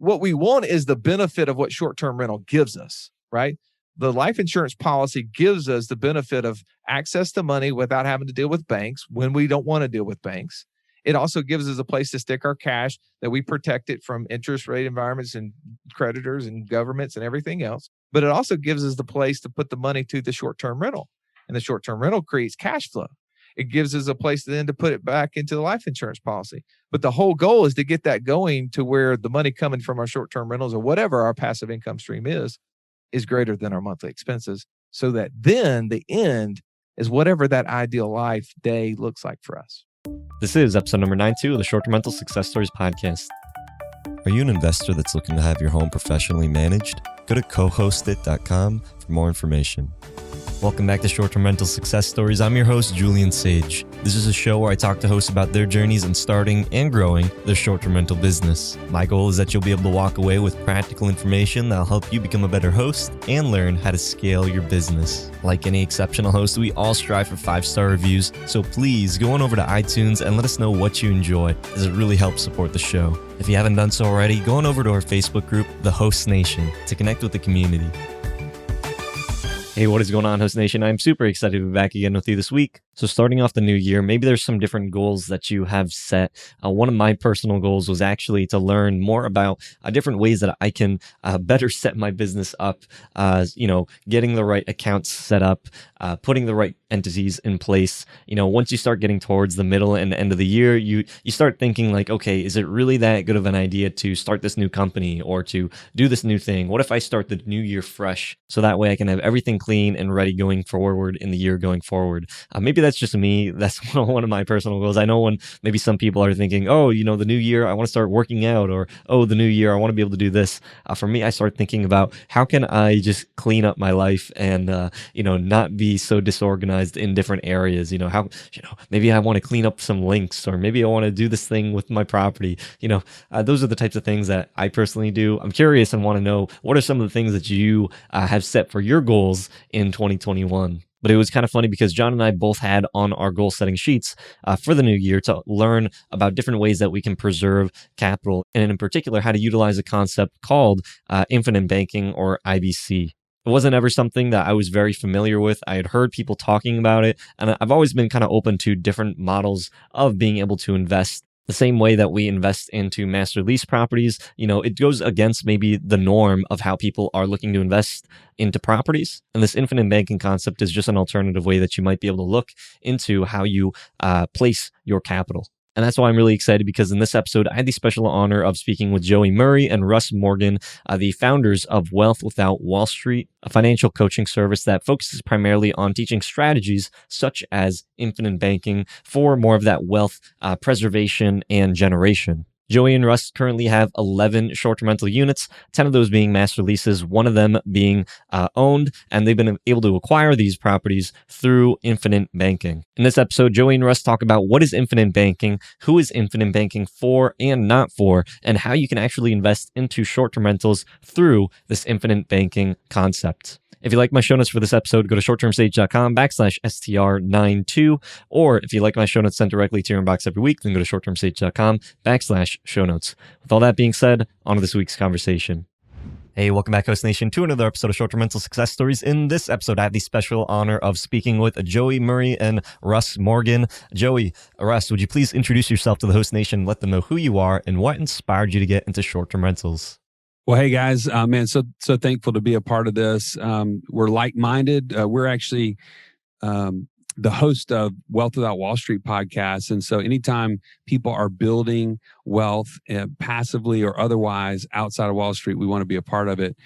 what we want is the benefit of what short-term rental gives us, right? The life insurance policy gives us the benefit of access to money without having to deal with banks when we don't want to deal with banks. It also gives us a place to stick our cash, that we protect it from interest rate environments and creditors and governments and everything else. But it also gives us the place to put the money to the short-term rental. And the short-term rental creates cash flow. It gives us a place then to put it back into the life insurance policy. But the whole goal is to get that going to where the money coming from our short-term rentals or whatever our passive income stream is greater than our monthly expenses, so that then the end is whatever that ideal life day looks like for us. This is episode number 92 of the Short-Term Rental Success Stories podcast. Are you an investor that's looking to have your home professionally managed? Go to cohostit.com for more information. Welcome back to Short-Term Rental Success Stories. I'm your host, Julian Sage. This is a show where I talk to hosts about their journeys in starting and growing their short-term rental business. My goal is that you'll be able to walk away with practical information that'll help you become a better host and learn how to scale your business. Like any exceptional host, we all strive for 5-star reviews, so please go on over to iTunes and let us know what you enjoy, as it really helps support the show. If you haven't done so already, go on over to our Facebook group, The Host Nation, to connect with the community. Hey, what is going on, Host Nation? I'm super excited to be back again with you this week. So starting off the new year, maybe there's some different goals that you have set. One of my personal goals was actually to learn more about different ways that I can better set my business up, getting the right accounts set up, putting the right entities in place. Once you start getting towards the middle and end of the year, you start thinking like, okay, is it really that good of an idea to start this new company or to do this new thing? What if I start the new year fresh, so that way I can have everything clean and ready going forward in the year going forward? Maybe that's just me. That's one of my personal goals. I know when maybe some people are thinking, oh, the new year, I want to start working out, or, oh, the new year, I want to be able to do this. For me, I start thinking about how can I just clean up my life and, not be so disorganized in different areas. Maybe I want to clean up some links, or maybe I want to do this thing with my property. Those are the types of things that I personally do. I'm curious and want to know, what are some of the things that you have set for your goals in 2021? But it was kind of funny because John and I both had on our goal setting sheets for the new year to learn about different ways that we can preserve capital, and in particular, how to utilize a concept called infinite banking, or IBC. It wasn't ever something that I was very familiar with. I had heard people talking about it, and I've always been kind of open to different models of being able to invest. The same way that we invest into master lease properties, it goes against maybe the norm of how people are looking to invest into properties. And this infinite banking concept is just an alternative way that you might be able to look into how you place your capital. And that's why I'm really excited, because in this episode, I had the special honor of speaking with Joey and Russ Morgan, the founders of Wealth Without Wallstreet, a financial coaching service that focuses primarily on teaching strategies such as infinite banking for more of that wealth preservation and generation. Joey and Russ currently have 11 short-term rental units, 10 of those being master leases, one of them being owned, and they've been able to acquire these properties through infinite banking. In this episode, Joey and Russ talk about what is infinite banking, who is infinite banking for and not for, and how you can actually invest into short-term rentals through this infinite banking concept. If you like my show notes for this episode, go to shorttermsage.com/STR92. Or if you like my show notes sent directly to your inbox every week, then go to shorttermsage.com/show notes. With all that being said, on to this week's conversation. Hey, welcome back, Host Nation, to another episode of Short-Term Rental Success Stories. In this episode, I have the special honor of speaking with Joey and Russ Morgan. Joey, Russ, would you please introduce yourself to the Host Nation, let them know who you are and what inspired you to get into short-term rentals? Well, hey guys, man, so thankful to be a part of this. We're like-minded. We're actually the host of Wealth Without Wallstreet podcast, and so anytime people are building wealth passively or otherwise outside of Wall Street, we want to be a part of it.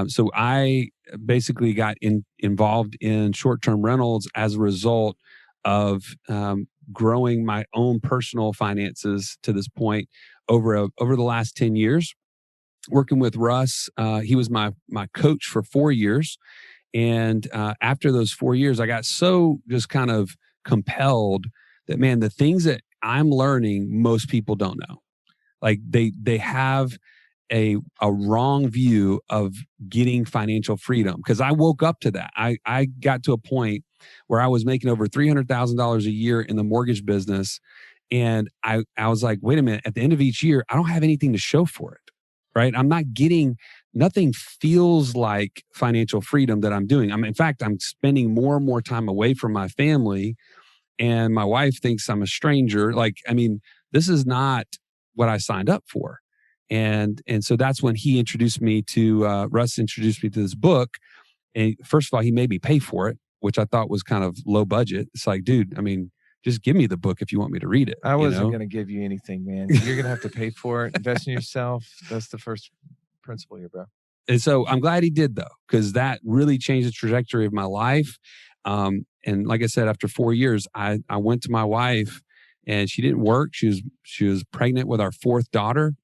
So I basically got involved in short-term rentals as a result of growing my own personal finances to this point over the last 10 years. Working with Russ, he was my coach for 4 years. And after those 4 years, I got so just kind of compelled that, man, the things that I'm learning, most people don't know. Like they have a wrong view of getting financial freedom. Because I woke up to that. I got to a point where I was making over $300,000 a year in the mortgage business. And I was like, wait a minute, at the end of each year, I don't have anything to show for it. right? Nothing feels like financial freedom that I'm doing. In fact, I'm spending more and more time away from my family, and my wife thinks I'm a stranger. This is not what I signed up for. And so that's when he introduced me to, Russ introduced me to this book. And first of all, he made me pay for it, which I thought was kind of low budget. It's like, dude, just give me the book if you want me to read it. I wasn't going to give you anything, man. You're going to have to pay for it. Invest in yourself. That's the first principle here, bro. And so I'm glad he did, though, because that really changed the trajectory of my life. And like I said, after 4 years, I went to my wife, and she didn't work. She was pregnant with our fourth daughter.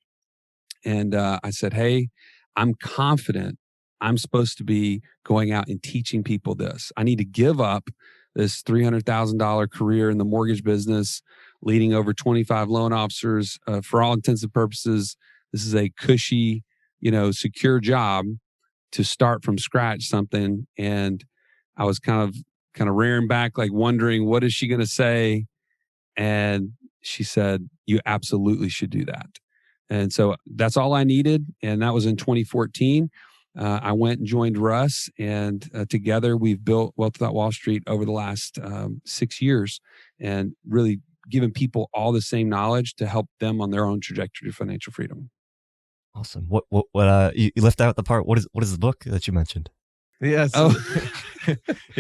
And I said, hey, I'm confident I'm supposed to be going out and teaching people this. I need to give up this $300,000 career in the mortgage business, leading over 25 loan officers. For all intents and purposes, this is a cushy, secure job to start from scratch something. And I was kind of rearing back, like wondering, what is she going to say? And she said, you absolutely should do that. And so that's all I needed. And that was in 2014. I went and joined Russ, and together we've built Wealth Without Wallstreet over the last 6 years, and really giving people all the same knowledge to help them on their own trajectory to financial freedom. Awesome. What you left out the part. What is the book that you mentioned? Yeah. So,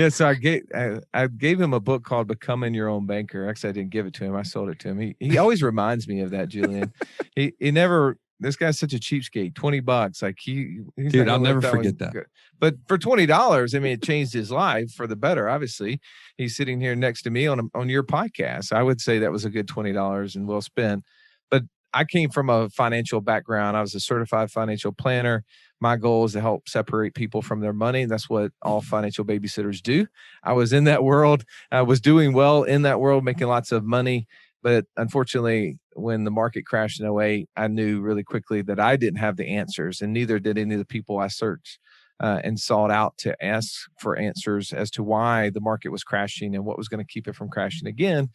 So I gave him a book called Becoming Your Own Banker. Actually, I didn't give it to him. I sold it to him. He always reminds me of that, Julian. He never. This guy's such a cheapskate. $20. Like he's dude, I'll never forget that. Good. But for $20, it changed his life for the better. Obviously, he's sitting here next to me on your podcast. I would say that was a good $20 and well spent. But I came from a financial background. I was a certified financial planner. My goal is to help separate people from their money. That's what all financial babysitters do. I was in that world. I was doing well in that world, making lots of money. But unfortunately, when the market crashed in 2008, I knew really quickly that I didn't have the answers, and neither did any of the people I searched and sought out to ask for answers as to why the market was crashing and what was going to keep it from crashing again.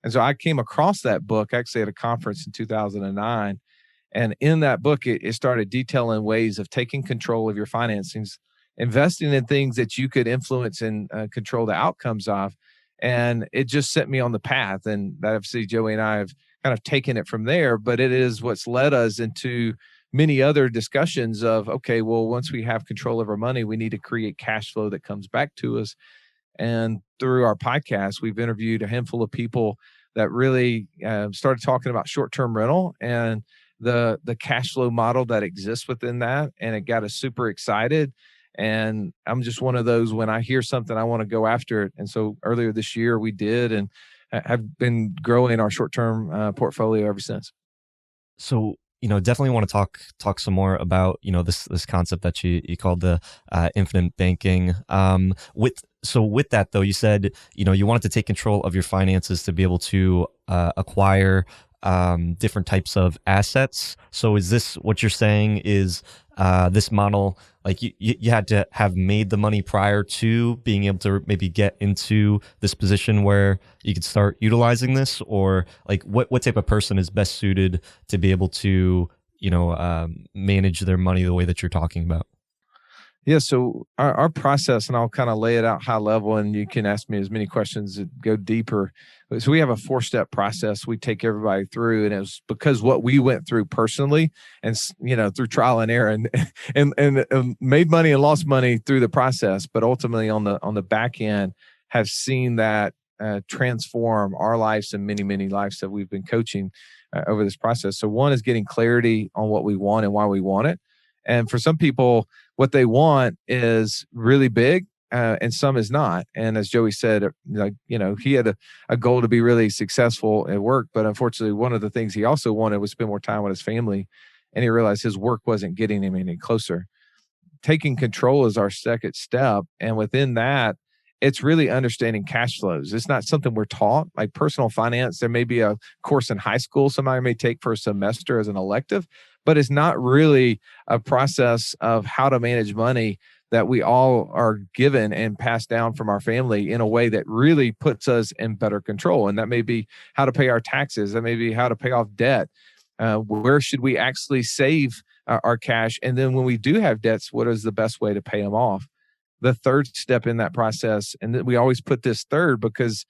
And so I came across that book actually at a conference in 2009. And in that book, it started detailing ways of taking control of your financings, investing in things that you could influence and control the outcomes of. And it just set me on the path. And obviously, Joey and I have kind of taken it from there, but it is what's led us into many other discussions of, okay, well, once we have control of our money, we need to create cash flow that comes back to us. And through our podcast, we've interviewed a handful of people that really started talking about short-term rental and the cash flow model that exists within that. And it got us super excited. And I'm just one of those, when I hear something, I want to go after it. And so earlier this year we did, and have been growing our short-term portfolio ever since. So, definitely want to talk some more about, this concept that you called the infinite banking. With that though, you said, you wanted to take control of your finances to be able to acquire different types of assets. So is this what you're saying is this model, like you had to have made the money prior to being able to maybe get into this position where you could start utilizing this? Or like what type of person is best suited to be able to, manage their money the way that you're talking about? Yeah. So our process, and I'll kind of lay it out high level, and you can ask me as many questions that go deeper. So we have a 4-step process we take everybody through, and it was because what we went through personally, and through trial and error, and made money and lost money through the process, but ultimately on the back end have seen that transform our lives and many lives that we've been coaching over this process. So one is getting clarity on what we want and why we want it. And for some people, what they want is really big, and some is not. And as Joey said, he had a goal to be really successful at work, but unfortunately, one of the things he also wanted was spend more time with his family, and he realized his work wasn't getting him any closer. Taking control is our second step, and within that, it's really understanding cash flows. It's not something we're taught, like personal finance. There may be a course in high school somebody may take for a semester as an elective, but it's not really a process of how to manage money that we all are given and passed down from our family in a way that really puts us in better control. And that may be how to pay our taxes. That may be how to pay off debt. Where should we actually save our cash. And then when we do have debts, what is the best way to pay them off? The third step in that process, and then we always put this third because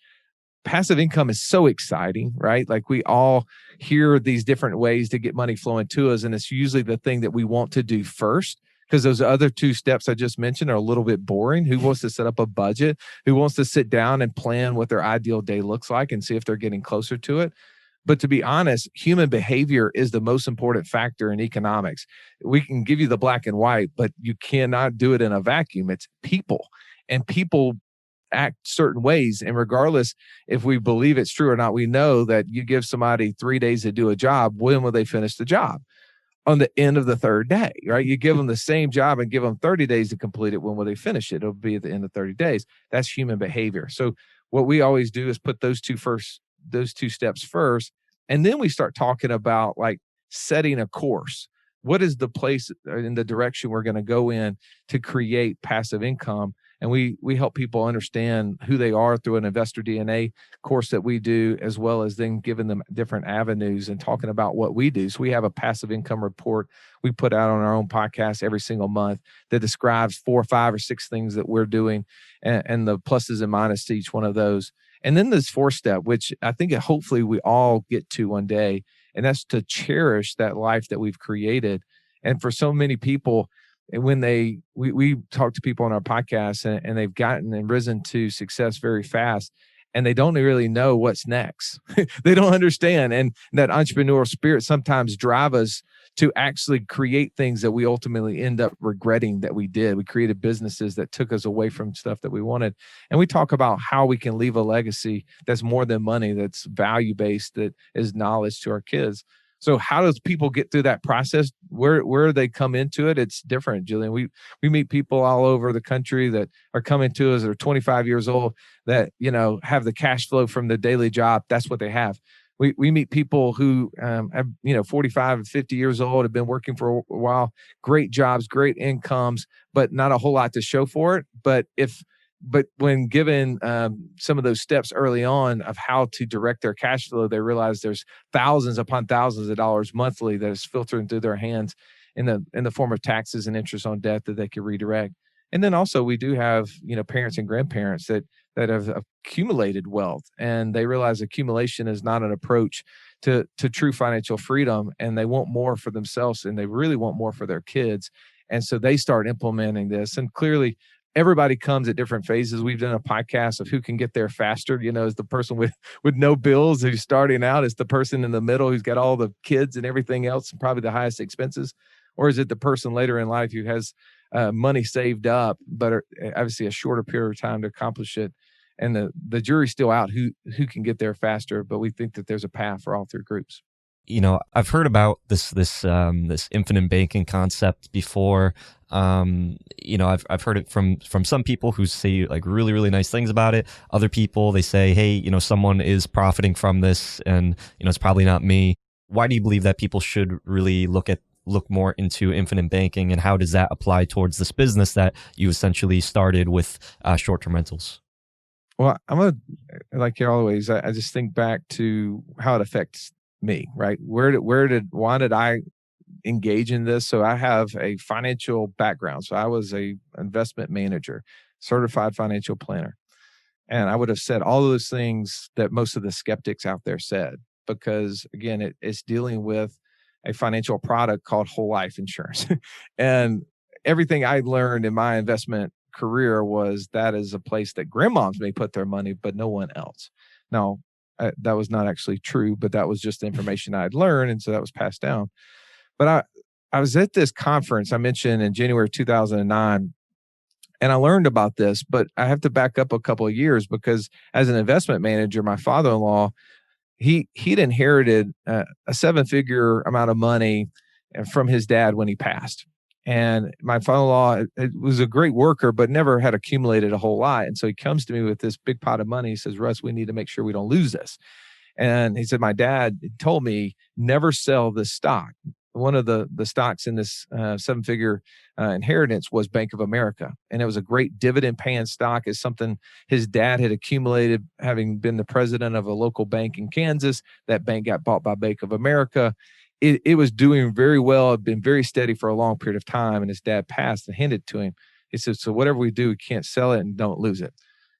passive income is so exciting, right? Like we all hear these different ways to get money flowing to us. And it's usually the thing that we want to do first, because those other two steps I just mentioned are a little bit boring. Who wants to set up a budget? Who wants to sit down and plan what their ideal day looks like and see if they're getting closer to it? But to be honest, human behavior is the most important factor in economics. We can give you the black and white, but you cannot do it in a vacuum. It's people, and people act certain ways. And regardless if we believe it's true or not, we know that you give somebody 3 days to do a job, when will they finish the job? On the end of the third day, right? You give them the same job and give them 30 days to complete it. When will they finish it? It'll be at the end of 30 days. That's human behavior. So what we always do is put those two steps first. And then we start talking about like setting a course. What is the place in the direction we're going to go in to create passive income? And we help people understand who they are through an investor DNA course that we do, as well as then giving them different avenues and talking about what we do. So we have a passive income report we put out on our own podcast every single month that describes 4, 5, or 6 things that we're doing and the pluses and minuses to each one of those. And then this fourth step, which I think hopefully we all get to one day, and that's to cherish that life that we've created. And for so many people, when we talk to people on our podcast and they've gotten and risen to success very fast, and they don't really know what's next. They don't understand. And that entrepreneurial spirit sometimes drive us to actually create things that we ultimately end up regretting that we did. We created businesses that took us away from stuff that we wanted. And we talk about how we can leave a legacy that's more than money, that's value-based, that is knowledge to our kids. So how does people get through that process? Where they come into it, it's different, Julian. We meet people all over the country that are coming to us that are 25 years old that, have the cash flow from the daily job. That's what they have. We meet people who have, 45 and 50 years old, have been working for a while, great jobs, great incomes, but not a whole lot to show for it. But when given some of those steps early on of how to direct their cash flow, they realize there's thousands upon thousands of dollars monthly that is filtering through their hands in the form of taxes and interest on debt that they can redirect. And then also we do have, parents and grandparents that have accumulated wealth, and they realize accumulation is not an approach to true financial freedom, and they want more for themselves, and they really want more for their kids. And so they start implementing this. And clearly, everybody comes at different phases. We've done a podcast of who can get there faster. Is the person with no bills who's starting out? Is the person in the middle who's got all the kids and everything else and probably the highest expenses? Or is it the person later in life who has money saved up, but obviously a shorter period of time to accomplish it? And the jury's still out who can get there faster, but we think that there's a path for all three groups. I've heard about this infinite banking concept before. I've heard it from some people who say like really, really nice things about it. Other people, they say, hey, someone is profiting from this, and it's probably not me. Why do you believe that people should really look more into infinite banking, and how does that apply towards this business that you essentially started with short-term rentals? Well, like you always, I just think back to how it affects me, right? Why did I engage in this? So I have a financial background. So I was a investment manager, certified financial planner. And I would have said all of those things that most of the skeptics out there said, because again, it's dealing with a financial product called whole life insurance. And everything I learned in my investment career was that is a place that grandmoms may put their money, but no one else. Now, that was not actually true, but that was just the information I had learned. And so that was passed down. But I was at this conference I mentioned in January 2009, and I learned about this, but I have to back up a couple of years because as an investment manager, my father-in-law, he'd inherited a 7-figure amount of money from his dad when he passed. And my father-in-law was a great worker, but never had accumulated a whole lot. And so he comes to me with this big pot of money. He says, Russ, we need to make sure we don't lose this. And he said, my dad told me, never sell this stock. One of the stocks in this 7-figure inheritance was Bank of America. And it was a great dividend paying stock. It's something his dad had accumulated, having been the president of a local bank in Kansas. That bank got bought by Bank of America. it was doing very well. It'd been very steady for a long period of time. And his dad passed and handed it to him. He said, so whatever we do, we can't sell it and don't lose it.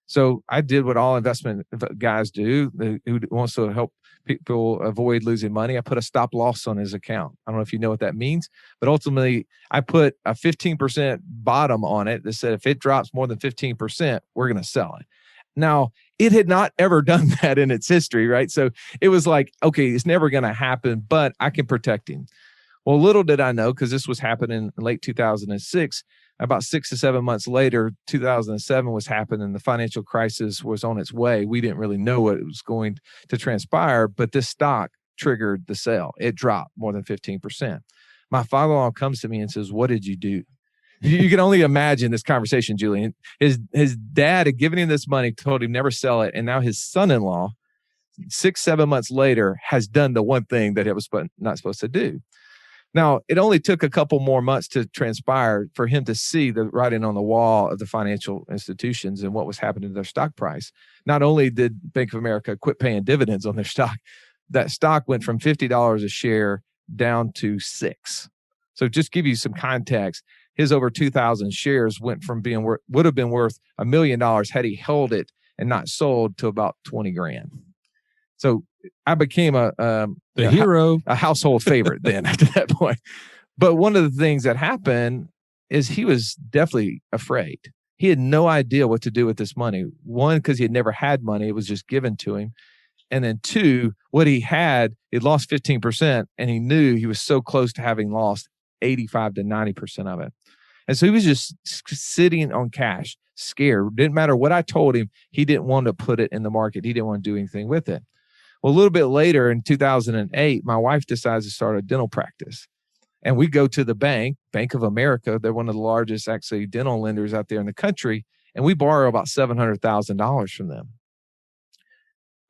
So I did what all investment guys do who wants to help people avoid losing money. I put a stop loss on his account. I don't know if you know what that means, but ultimately I put a 15% bottom on it that said, if it drops more than 15%, we're going to sell it. Now, it had not ever done that in its history, right? So it was like, okay, it's never going to happen, but I can protect him. Well, little did I know, because this was happening in late 2006, about 6 to 7 months later, 2007 was happening. The financial crisis was on its way. We didn't really know what it was going to transpire, but this stock triggered the sale. It dropped more than 15%. My father-in-law comes to me and says, what did you do? You can only imagine this conversation, Julian. His dad had given him this money, told him never sell it. And now his son-in-law, 6, 7 months later, has done the one thing that it was not supposed to do. Now, it only took a couple more months to transpire for him to see the writing on the wall of the financial institutions and what was happening to their stock price. Not only did Bank of America quit paying dividends on their stock, that stock went from $50 a share down to $6. So just give you some context, his over 2,000 shares went from being would have been worth $1 million had he held it and not sold, to about 20 grand. So I became a hero, a household favorite then after that point. But one of the things that happened is he was definitely afraid. He had no idea what to do with this money. One, because he had never had money. It was just given to him. And then two, what he had, he'd lost 15%, and he knew he was so close to having lost 85 to 90% of it. And so he was just sitting on cash, scared. Didn't matter what I told him. He didn't want to put it in the market. He didn't want to do anything with it. Well, a little bit later in 2008, my wife decides to start a dental practice. And we go to the bank, Bank of America. They're one of the largest, actually, dental lenders out there in the country. And we borrow about $700,000 from them.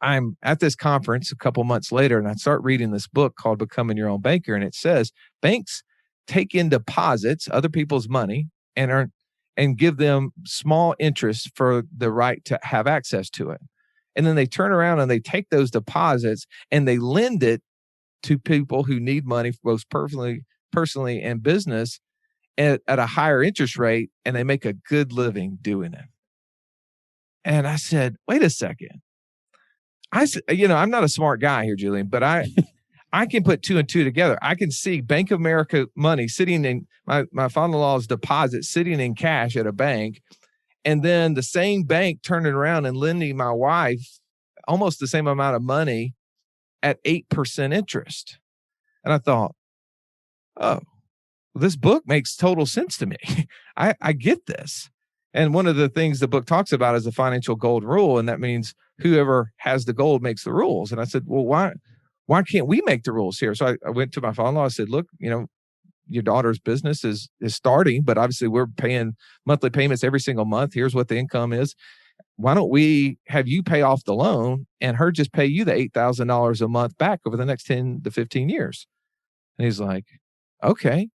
I'm at this conference a couple months later, and I start reading this book called Becoming Your Own Banker. And it says banks take in deposits, other people's money, and give them small interest for the right to have access to it. And then they turn around and they take those deposits and they lend it to people who need money, both personally and business, at a higher interest rate, and they make a good living doing it. And I said, wait a second. I'm not a smart guy here, Julian, but I can put 2 and 2 together. I can see Bank of America money sitting in my father-in-law's deposit sitting in cash at a bank, and then the same bank turning around and lending my wife almost the same amount of money at 8% interest. And I thought, oh, well, this book makes total sense to me. I get this. And one of the things the book talks about is the financial golden rule. And that means whoever has the gold makes the rules. And I said, well, why can't we make the rules here? So I went to my father-in-law. I said, look, your daughter's business is starting, but obviously we're paying monthly payments every single month. Here's what the income is. Why don't we have you pay off the loan and her just pay you the $8,000 a month back over the next 10 to 15 years? And he's like, okay,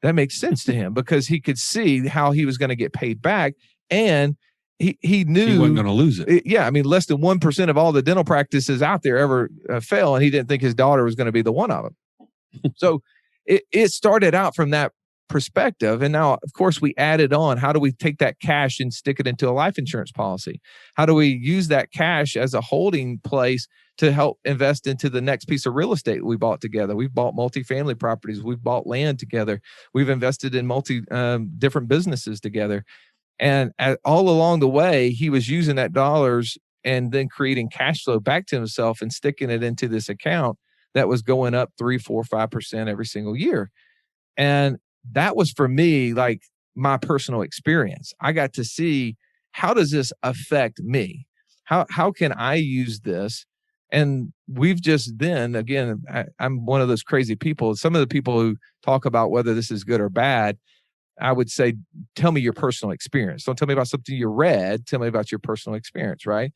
that makes sense to him, because he could see how he was going to get paid back. And he knew he wasn't going to lose it. Yeah. I mean, less than 1% of all the dental practices out there ever fail. And he didn't think his daughter was going to be the one of them. So it started out from that perspective. And now, of course, we added on, how do we take that cash and stick it into a life insurance policy? How do we use that cash as a holding place to help invest into the next piece of real estate we bought together? We've bought multifamily properties. We've bought land together. We've invested in different businesses together. And all along the way, he was using that dollars and then creating cash flow back to himself and sticking it into this account that was going up 3, 4, 5% every single year. And that was, for me, like my personal experience. I got to see, how does this affect me? How can I use this? And we've just then, again, I'm one of those crazy people. Some of the people who talk about whether this is good or bad, I would say, tell me your personal experience. Don't tell me about something you read. Tell me about your personal experience, right?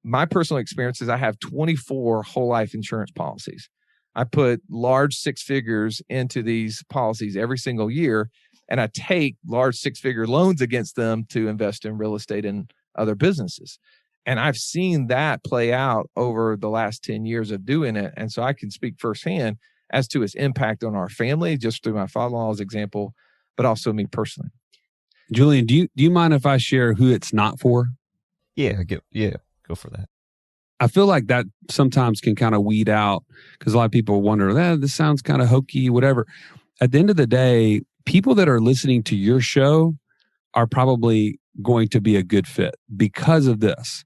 My personal experience is I have 24 whole life insurance policies. I put large 6 figures into these policies every single year, and I take large 6-figure loans against them to invest in real estate and other businesses. And I've seen that play out over the last 10 years of doing it. And so I can speak firsthand as to its impact on our family, just through my father-in-law's example, but also me personally. Julian, do you mind if I share who it's not for? Yeah, go for that. I feel like that sometimes can kind of weed out, because a lot of people wonder, this sounds kind of hokey, whatever. At the end of the day, people that are listening to your show are probably going to be a good fit because of this.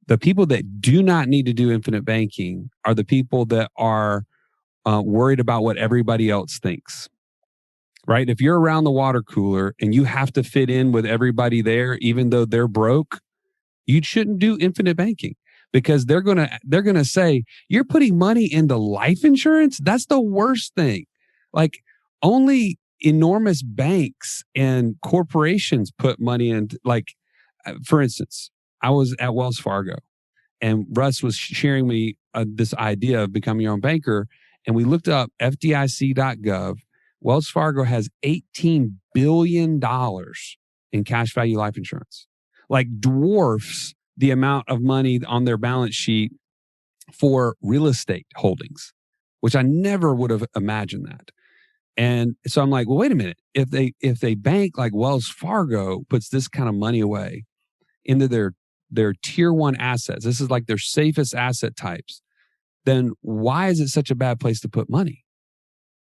The people that do not need to do infinite banking are the people that are worried about what everybody else thinks, right? If you're around the water cooler and you have to fit in with everybody there, even though they're broke, you shouldn't do infinite banking, because they're gonna say, you're putting money into life insurance? That's the worst thing. Like, only enormous banks and corporations put money into, like, for instance, I was at Wells Fargo and Russ was sharing me this idea of becoming your own banker. And we looked up FDIC.gov. Wells Fargo has $18 billion in cash value life insurance, like dwarfs the amount of money on their balance sheet for real estate holdings, which I never would have imagined that. And so I'm like, well, wait a minute. If they bank like Wells Fargo puts this kind of money away into their tier one assets, this is like their safest asset types, then why is it such a bad place to put money?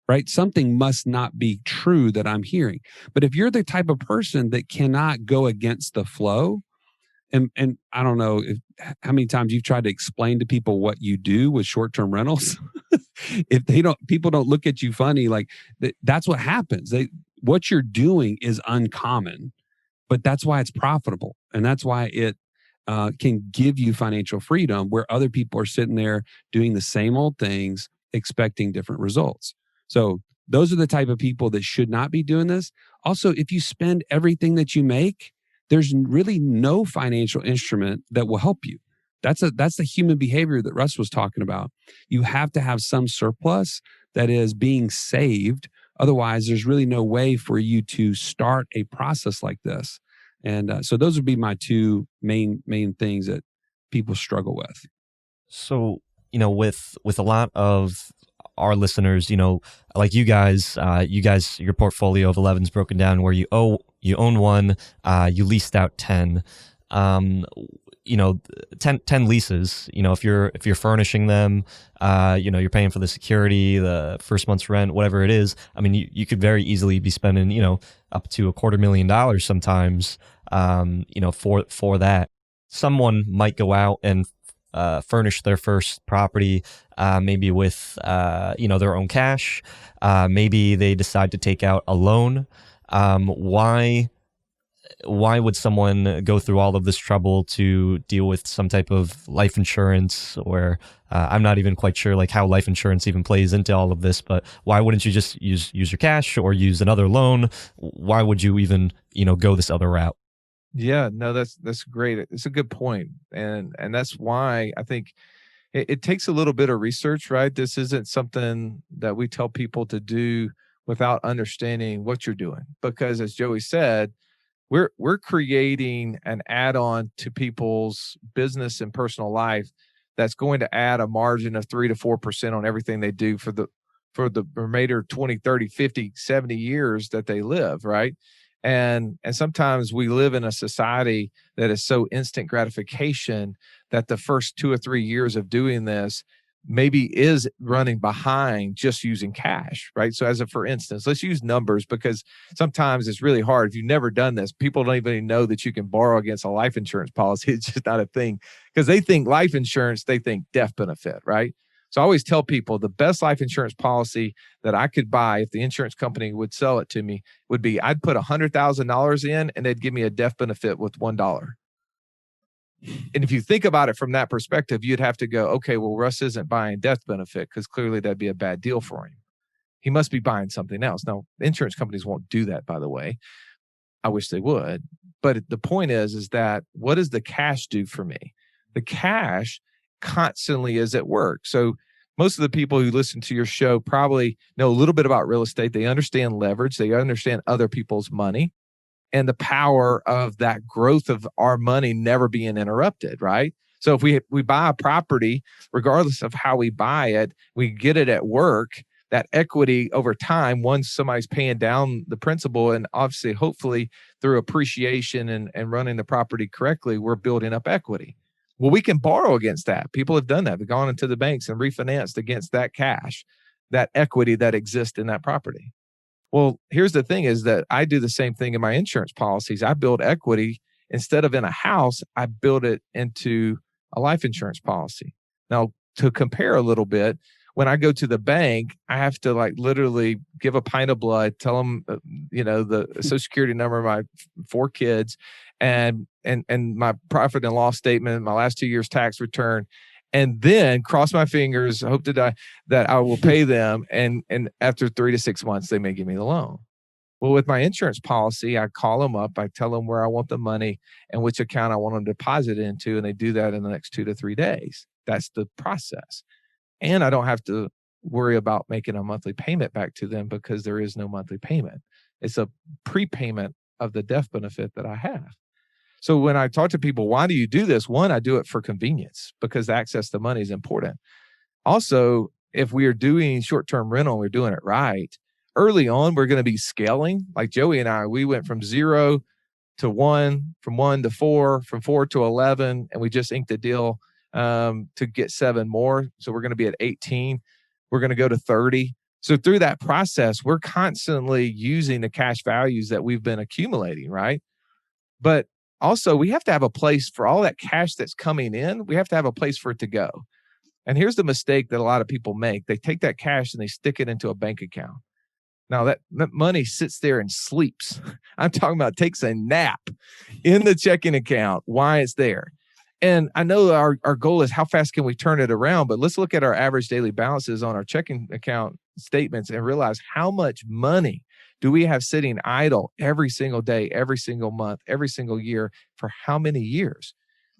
Right? Something must not be true that I'm hearing. But if you're the type of person that cannot go against the flow, and I don't know how many times you've tried to explain to people what you do with short-term rentals. If people don't look at you funny, like that's what happens. What you're doing is uncommon, but that's why it's profitable. And that's why it can give you financial freedom, where other people are sitting there doing the same old things, expecting different results. So those are the type of people that should not be doing this. Also, if you spend everything that you make, there's really no financial instrument that will help you. That's the human behavior that Russ was talking about. You have to have some surplus that is being saved. Otherwise, there's really no way for you to start a process like this. And so those would be my two main things that people struggle with. So, with a lot of our listeners, like you guys, your portfolio of 11 is broken down where you own one, you leased out 10, 10 leases, if you're furnishing them, you're paying for the security, the first month's rent, whatever it is. I mean, you could very easily be spending, up to $250,000 sometimes, for that. Someone might go out and furnish their first property, maybe with, their own cash. Maybe they decide to take out a loan. Why would someone go through all of this trouble to deal with some type of life insurance? Or I'm not even quite sure like how life insurance even plays into all of this, but why wouldn't you just use your cash or use another loan? Why would you even, go this other route? Yeah, no, that's great. It's a good point. And that's why I think it takes a little bit of research, right? This isn't something that we tell people to do without understanding what you're doing. Because as Joey said, we're creating an add-on to people's business and personal life that's going to add a margin of 3 to 4% on everything they do for the remainder 20, 30, 50, 70 years that they live, right? And sometimes we live in a society that is so instant gratification that the first 2 or 3 years of doing this maybe is running behind just using cash, right? So for instance, let's use numbers, because sometimes it's really hard. If you've never done this, people don't even know that you can borrow against a life insurance policy. It's just not a thing, because they think life insurance, they think death benefit, right? So I always tell people the best life insurance policy that I could buy if the insurance company would sell it to me would be, I'd put $100,000 in and they'd give me a death benefit with $1. And if you think about it from that perspective, you'd have to go, okay, well, Russ isn't buying death benefit because clearly that'd be a bad deal for him. He must be buying something else. Now, insurance companies won't do that, by the way. I wish they would. But the point is that what does the cash do for me? The cash constantly is at work. So most of the people who listen to your show probably know a little bit about real estate. They understand leverage. They understand other people's money and the power of that growth of our money never being interrupted, right? So if we buy a property, regardless of how we buy it, we get it at work, that equity over time, once somebody's paying down the principal, and obviously, hopefully through appreciation and running the property correctly, we're building up equity. Well, we can borrow against that. People have done that. They've gone into the banks and refinanced against that cash, that equity that exists in that property. Well, here's the thing is that I do the same thing in my insurance policies. I build equity. Instead of in a house, I build it into a life insurance policy. Now, to compare a little bit, when I go to the bank, I have to like literally give a pint of blood, tell them, the Social Security number of my 4 kids, and my profit and loss statement, my last 2 years tax return, and then cross my fingers, hope to die that I will pay them, and after 3 to 6 months, they may give me the loan. Well, with my insurance policy, I call them up, I tell them where I want the money and which account I want them to deposit into, and they do that in the next 2 to 3 days. That's the process. And I don't have to worry about making a monthly payment back to them because there is no monthly payment. It's a prepayment of the death benefit that I have. So when I talk to people, why do you do this? One, I do it for convenience because access to money is important. Also, if we are doing short-term rental, we're doing it right. Early on, we're going to be scaling. Like Joey and I, we went from 0 to 1, from 1 to 4, from 4 to 11, and we just inked a deal to get 7 more. So we're going to be at 18. We're going to go to 30. So through that process, we're constantly using the cash values that we've been accumulating, right? But also, we have to have a place for all that cash that's coming in. We have to have a place for it to go. And here's the mistake that a lot of people make. They take that cash and they stick it into a bank account. Now that money sits there and sleeps. I'm talking about takes a nap in the checking account while it's there. And I know our goal is how fast can we turn it around, but let's look at our average daily balances on our checking account statements and realize how much money do we have sitting idle every single day, every single month, every single year for how many years?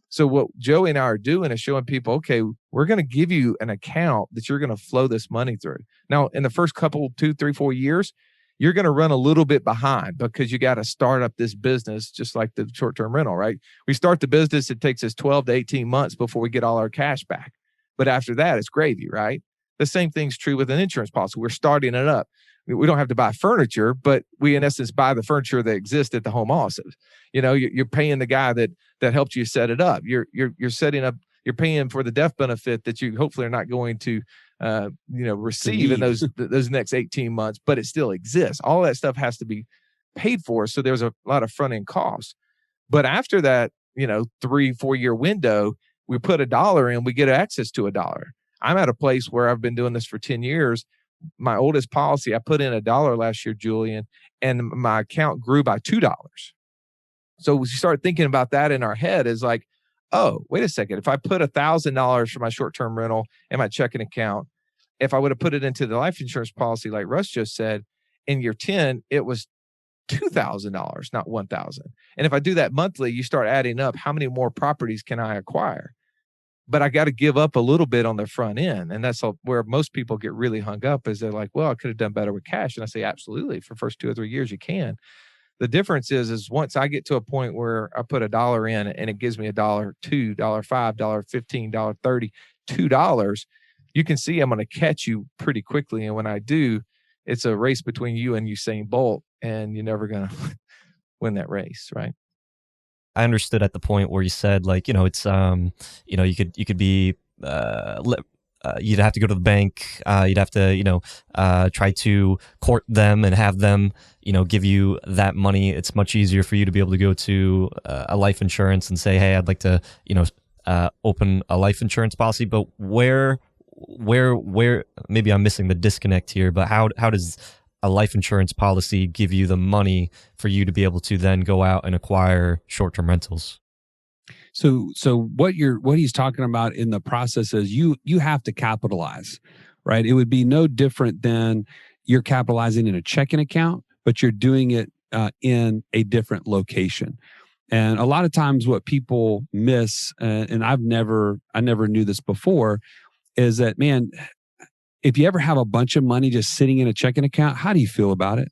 So what Joey and I are doing is showing people, okay, we're going to give you an account that you're going to flow this money through. Now, in the first couple, 2, 3, 4 years, you're going to run a little bit behind because you got to start up this business just like the short-term rental, right? We start the business, it takes us 12 to 18 months before we get all our cash back. But after that, it's gravy, right? The same thing's true with an insurance policy. We're starting it up. We don't have to buy furniture, but we in essence buy the furniture that exists at the home office. You're paying the guy that helped you set it up. You're setting up. You're paying for the death benefit that you hopefully are not going to receive in those next 18 months, but it still exists. All that stuff has to be paid for. So there's a lot of front end costs. But after that, 3-4 year window, we put $1 in, we get access to $1. I'm at a place where I've been doing this for 10 years. My oldest policy, I put in $1 last year, Julian, and my account grew by $2. So we start thinking about that in our head is like, oh, wait a second. If I put $1,000 for my short-term rental in my checking account, if I would have put it into the life insurance policy, like Russ just said, in year 10, it was $2,000, not $1,000. And if I do that monthly, you start adding up how many more properties can I acquire? But I got to give up a little bit on the front end. And that's where most people get really hung up is they're like, well, I could have done better with cash. And I say, absolutely. For the first 2 or 3 years, you can. The difference is once I get to a point where I put $1 in and it gives me $1, $2, $5, $15, $30, $2, you can see I'm going to catch you pretty quickly. And when I do, it's a race between you and Usain Bolt, and you're never going to win that race, right? I understood at the point where you said, like, it's, you could be, you'd have to go to the bank, you'd have to, try to court them and have them, give you that money. It's much easier for you to be able to go to a life insurance and say, hey, I'd like to, open a life insurance policy. But where, maybe I'm missing the disconnect here, but how does a life insurance policy give you the money for you to be able to then go out and acquire short-term rentals? So what he's talking about in the process is you have to capitalize, right? It would be no different than you're capitalizing in a checking account, but you're doing it in a different location. And a lot of times what people miss, and I never knew this before, is that, man, if you ever have a bunch of money just sitting in a checking account, how do you feel about it?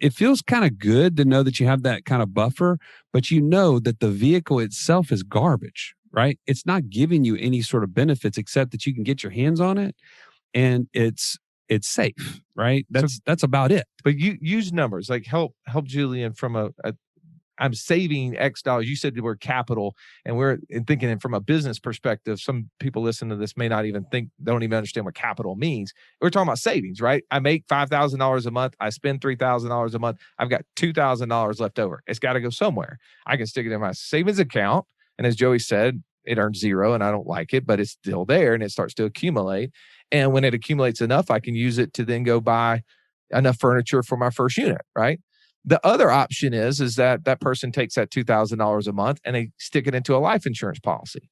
it feels kind of good to know that you have that kind of buffer, but you know that the vehicle itself is garbage, right? It's not giving you any sort of benefits except that you can get your hands on it, and it's safe, right? That's about it. But you use numbers, like help Julian from a I'm saving X dollars. You said the word capital, and we're thinking from a business perspective. Some people listen to this may not even don't even understand what capital means. We're talking about savings, right? I make $5,000 a month. I spend $3,000 a month. I've got $2,000 left over. It's got to go somewhere. I can stick it in my savings account. And as Joey said, it earns 0 and I don't like it, but it's still there and it starts to accumulate. And when it accumulates enough, I can use it to then go buy enough furniture for my first unit, right? The other option is that person takes that $2,000 a month and they stick it into a life insurance policy.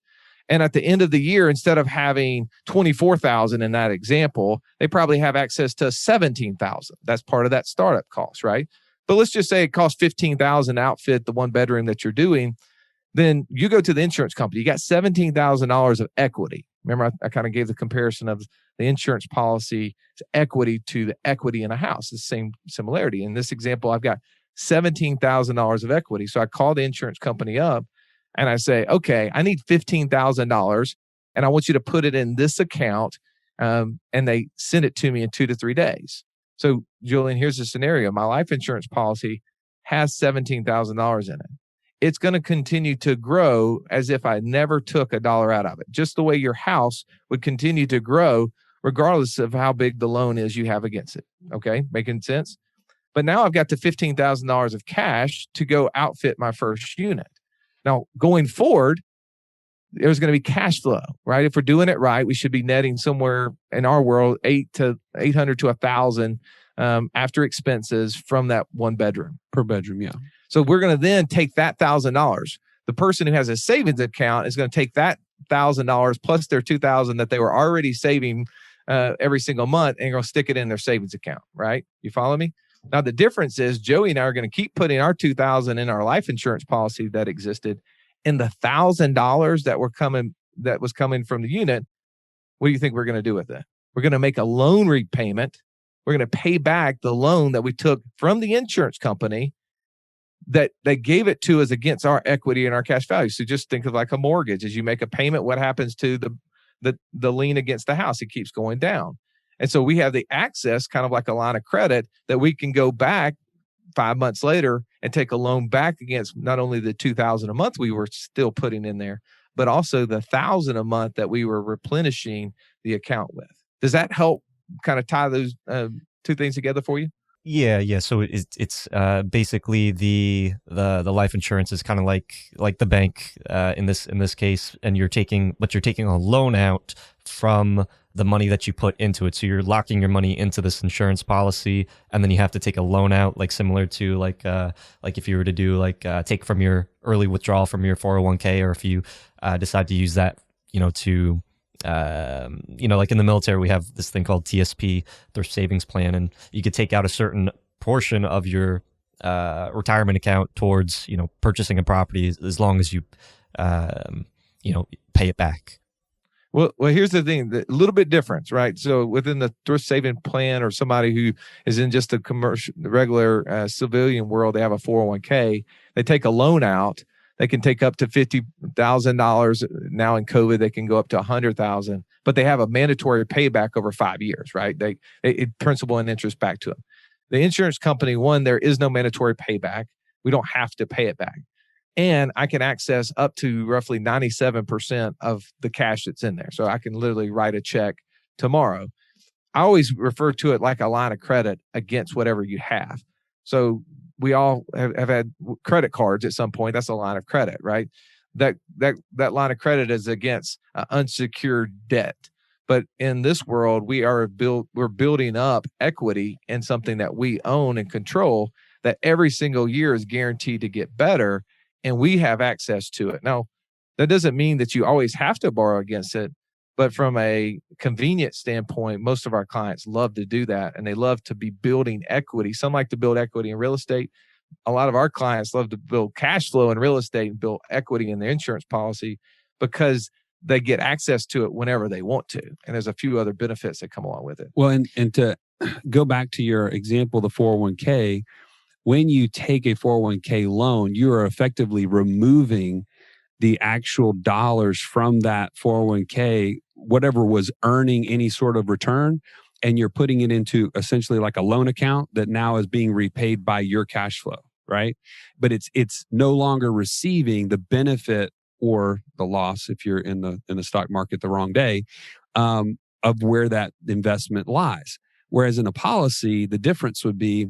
And at the end of the year, instead of having $24,000 in that example, they probably have access to $17,000. That's part of that startup cost, right? But let's just say it costs $15,000 to outfit the one bedroom that you're doing. Then you go to the insurance company, you got $17,000 of equity. Remember, I kind of gave the comparison of the insurance policy equity to the equity in a house. It's the same similarity. In this example, I've got $17,000 of equity. So I call the insurance company up and I say, okay, I need $15,000 and I want you to put it in this account. And they send it to me in 2 to 3 days. So Julian, here's the scenario. My life insurance policy has $17,000 in it. It's going to continue to grow as if I never took a dollar out of it, just the way your house would continue to grow regardless of how big the loan is you have against it. Okay, making sense? But now I've got the $15,000 of cash to go outfit my first unit. Now, going forward, there's going to be cash flow, right? If we're doing it right, we should be netting somewhere in our world $800 to $1,000 after expenses from that one bedroom. Per bedroom, yeah. So we're going to then take that $1,000. The person who has a savings account is going to take that $1,000 plus their $2,000 that they were already saving every single month and going to stick it in their savings account, right? You follow me? Now, the difference is Joey and I are going to keep putting our $2,000 in our life insurance policy that existed, and the $1,000 that was coming from the unit, what do you think we're going to do with it? We're going to make a loan repayment. We're going to pay back the loan that we took from the insurance company that they gave it to us against our equity and our cash value. So just think of like a mortgage. As you make a payment, what happens to the lien against the house? It keeps going down. And so we have the access, kind of like a line of credit, that we can go back 5 months later and take a loan back against not only the $2,000 a month we were still putting in there, but also the $1,000 a month that we were replenishing the account with. Does that help kind of tie those two things together for you? Yeah. So it's basically the life insurance is kind of like the bank in this case, and you're taking a loan out from the money that you put into it. So you're locking your money into this insurance policy, and then you have to take a loan out, like similar to like if you were to do take from your early withdrawal from your 401k, or if you decide to use that, to like in the military, we have this thing called TSP, their savings plan, and you could take out a certain portion of your retirement account towards, purchasing a property as long as you, pay it back. Well, here's the thing, a little bit difference, right? So within the thrift saving plan, or somebody who is in just the regular civilian world, they have a 401k, they take a loan out. They can take up to $50,000. Now in COVID, they can go up to $100,000, but they have a mandatory payback over 5 years, right? It principal and interest back to them. The insurance company, there is no mandatory payback. We don't have to pay it back. And I can access up to roughly 97% of the cash that's in there. So I can literally write a check tomorrow. I always refer to it like a line of credit against whatever you have. So we all have had credit cards at some point. That's a line of credit, right? That line of credit is against unsecured debt. But in this world, we're building up equity in something that we own and control, that every single year is guaranteed to get better, and we have access to it. Now, that doesn't mean that you always have to borrow against it, but from a convenience standpoint, most of our clients love to do that, and they love to be building equity. Some like to build equity in real estate. A lot of our clients love to build cash flow in real estate and build equity in their insurance policy because they get access to it whenever they want to. And there's a few other benefits that come along with it. Well, and to go back to your example, the 401k. When you take a 401k loan, you are effectively removing the actual dollars from that 401k, whatever was earning any sort of return, and you're putting it into essentially like a loan account that now is being repaid by your cash flow, right? But it's no longer receiving the benefit or the loss if you're in the stock market the wrong day, of where that investment lies. Whereas in a policy, the difference would be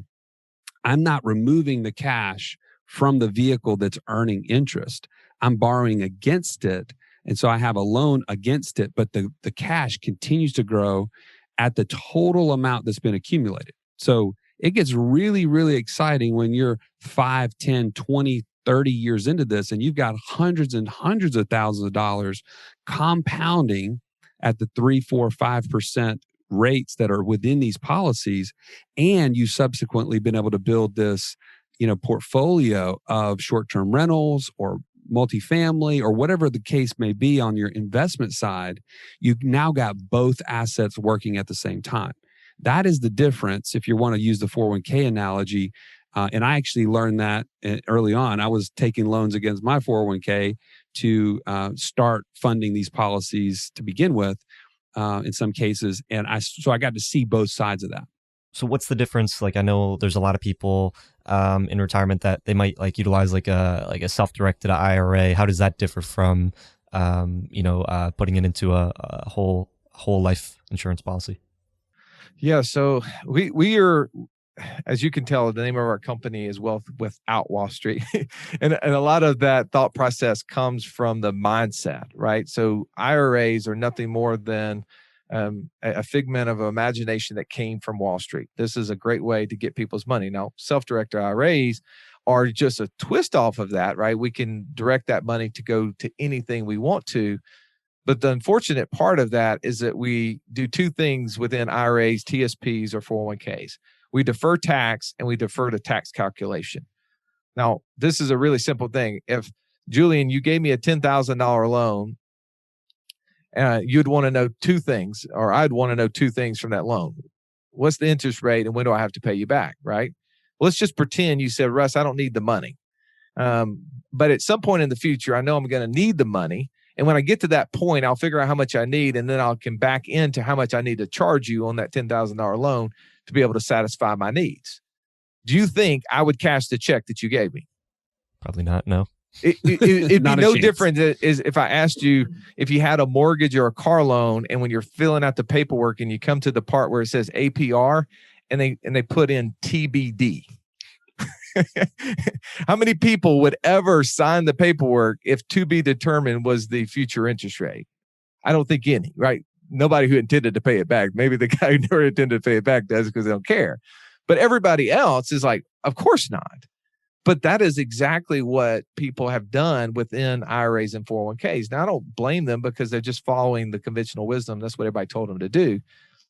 I'm not removing the cash from the vehicle that's earning interest. I'm borrowing against it. And so I have a loan against it, but the cash continues to grow at the total amount that's been accumulated. So it gets really, really exciting when you're 5, 10, 20, 30 years into this, and you've got hundreds and hundreds of thousands of dollars compounding at the 3, 4, 5% rates that are within these policies. And you subsequently been able to build this, portfolio of short-term rentals or multifamily or whatever the case may be on your investment side. You've now got both assets working at the same time. That is the difference if you want to use the 401k analogy. And I actually learned that early on. I was taking loans against my 401k to start funding these policies to begin with in some cases. And so I got to see both sides of that. So what's the difference? Like, I know there's a lot of people in retirement that they might like utilize like a self-directed IRA. How does that differ from, putting it into a whole life insurance policy? Yeah. So we are, as you can tell, the name of our company is Wealth Without Wallstreet. and a lot of that thought process comes from the mindset, right? So IRAs are nothing more than a figment of imagination that came from Wall Street. This is a great way to get people's money. Now, self-directed IRAs are just a twist off of that, right? We can direct that money to go to anything we want to. But the unfortunate part of that is that we do two things within IRAs, TSPs, or 401ks. We defer tax and we defer the tax calculation. Now, this is a really simple thing. If, Julian, you gave me a $10,000 loan, you'd want to know two things, or I'd want to know two things from that loan. What's the interest rate and when do I have to pay you back, right? Well, let's just pretend you said, Russ, I don't need the money. But at some point in the future, I know I'm going to need the money. And when I get to that point, I'll figure out how much I need, and then I can back into how much I need to charge you on that $10,000 loan to be able to satisfy my needs. Do you think I would cash the check that you gave me? Probably not, no. It'd be no different is if I asked you if you had a mortgage or a car loan, and when you're filling out the paperwork and you come to the part where it says APR and they put in TBD. How many people would ever sign the paperwork if to be determined was the future interest rate? I don't think any, right? Nobody who intended to pay it back. Maybe the guy who never intended to pay it back does because they don't care. But everybody else is like, of course not. But that is exactly what people have done within IRAs and 401ks. Now, I don't blame them because they're just following the conventional wisdom. That's what everybody told them to do.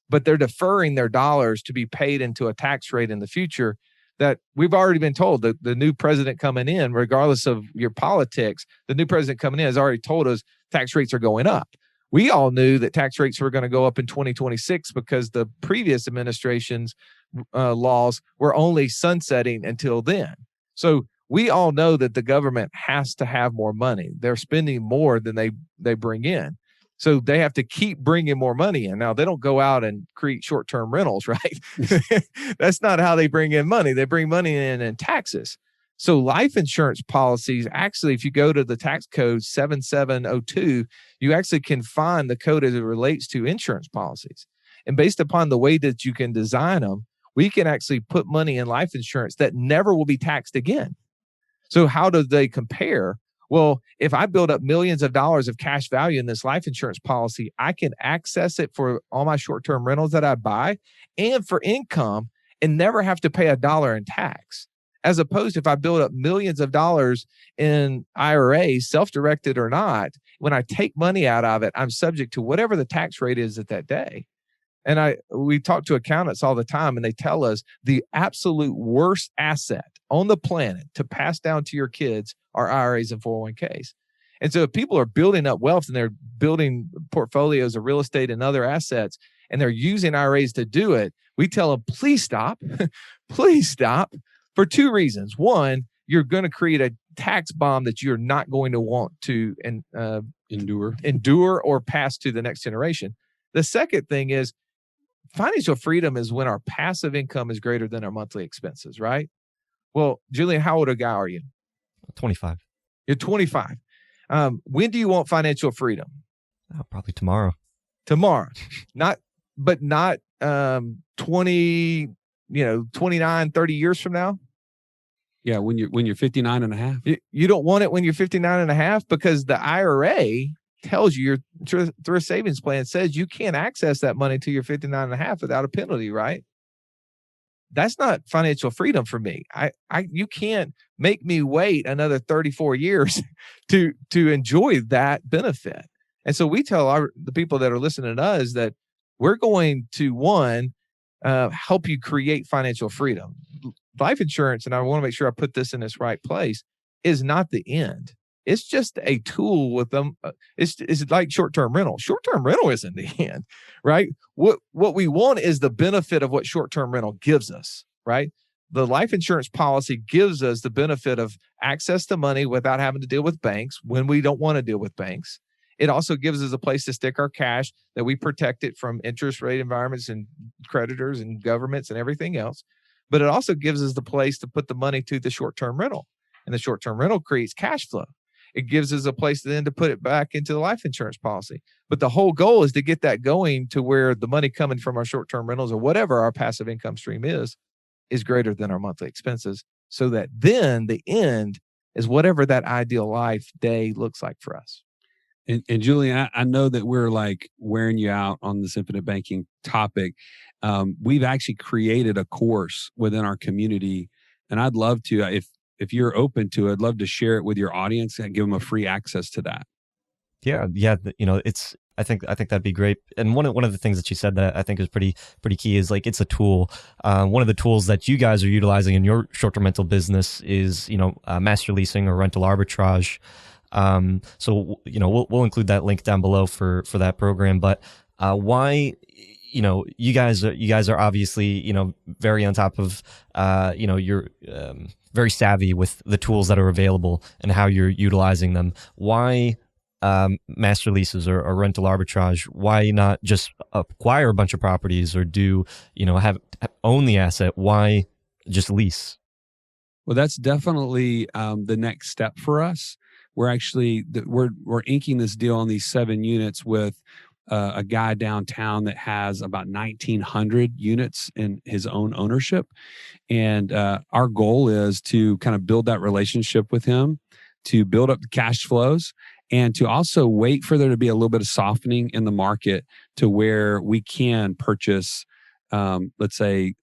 But they're deferring their dollars to be paid into a tax rate in the future that we've already been told. The new president coming in, regardless of your politics, the new president coming in has already told us tax rates are going up. We all knew that tax rates were going to go up in 2026 because the previous administration's laws were only sunsetting until then. So we all know that the government has to have more money. They're spending more than they bring in. So they have to keep bringing more money in. Now, they don't go out and create short-term rentals, right? That's not how they bring in money. They bring money in taxes. So life insurance policies, actually, if you go to the tax code 7702, you actually can find the code as it relates to insurance policies. And based upon the way that you can design them, we can actually put money in life insurance that never will be taxed again. So how do they compare? Well, if I build up millions of dollars of cash value in this life insurance policy, I can access it for all my short-term rentals that I buy and for income and never have to pay $1 in tax. As opposed to if I build up millions of dollars in IRAs, self-directed or not, when I take money out of it, I'm subject to whatever the tax rate is at that day. And we talk to accountants all the time, and they tell us the absolute worst asset on the planet to pass down to your kids are IRAs and 401ks. And so if people are building up wealth and they're building portfolios of real estate and other assets, and they're using IRAs to do it, We tell them, please stop, please stop for two reasons. One, you're going to create a tax bomb that you're not going to want to endure or pass to the next generation. The second thing is financial freedom is when our passive income is greater than our monthly expenses, right? Well, Julian, how old a guy are you? 25. You're 25. When do you want financial freedom? Probably tomorrow. Tomorrow. Not 20, 29, 30 years from now. Yeah, when you're 59 and a half. You don't want it when you're 59 and a half because the IRA tells you through a savings plan says you can't access that money until you're 59 and a half without a penalty, right? That's not financial freedom for me. You can't make me wait another 34 years to enjoy that benefit. And so we tell the people that are listening to us that we're going to help you create financial freedom. Life insurance, and I want to make sure I put this in its right place, is not the end. It's just a tool with them. It's like short-term rental. Short-term rental isn't the end, right? What we want is the benefit of what short-term rental gives us, right? The life insurance policy gives us the benefit of access to money without having to deal with banks when we don't want to deal with banks. It also gives us a place to stick our cash that we protect it from interest rate environments and creditors and governments and everything else. But it also gives us the place to put the money to the short-term rental. And the short-term rental creates cash flow. It gives us a place then to put it back into the life insurance policy. But the whole goal is to get that going to where the money coming from our short-term rentals or whatever our passive income stream is greater than our monthly expenses. So that then the end is whatever that ideal life day looks like for us. And Julian, I know that we're like wearing you out on this infinite banking topic. We've actually created a course within our community, and I'd love to, if you're open to it, I'd love to share it with your audience and give them a free access to that. Yeah. I think that'd be great. And one of the things that you said that I think is pretty key is like it's a tool. One of the tools that you guys are utilizing in your short-term rental business is master leasing or rental arbitrage. So we'll include that link down below for that program. But why? You guys are obviously very on top of you're very savvy with the tools that are available and how you're utilizing them. Why master leases or rental arbitrage? Why not just acquire a bunch of properties or own the asset? Why just lease? Well, that's definitely the next step for us. We're actually we're inking this deal on these 7 units with a guy downtown that has about 1,900 units in his own ownership. And our goal is to kind of build that relationship with him, to build up the cash flows, and to also wait for there to be a little bit of softening in the market to where we can purchase, let's say,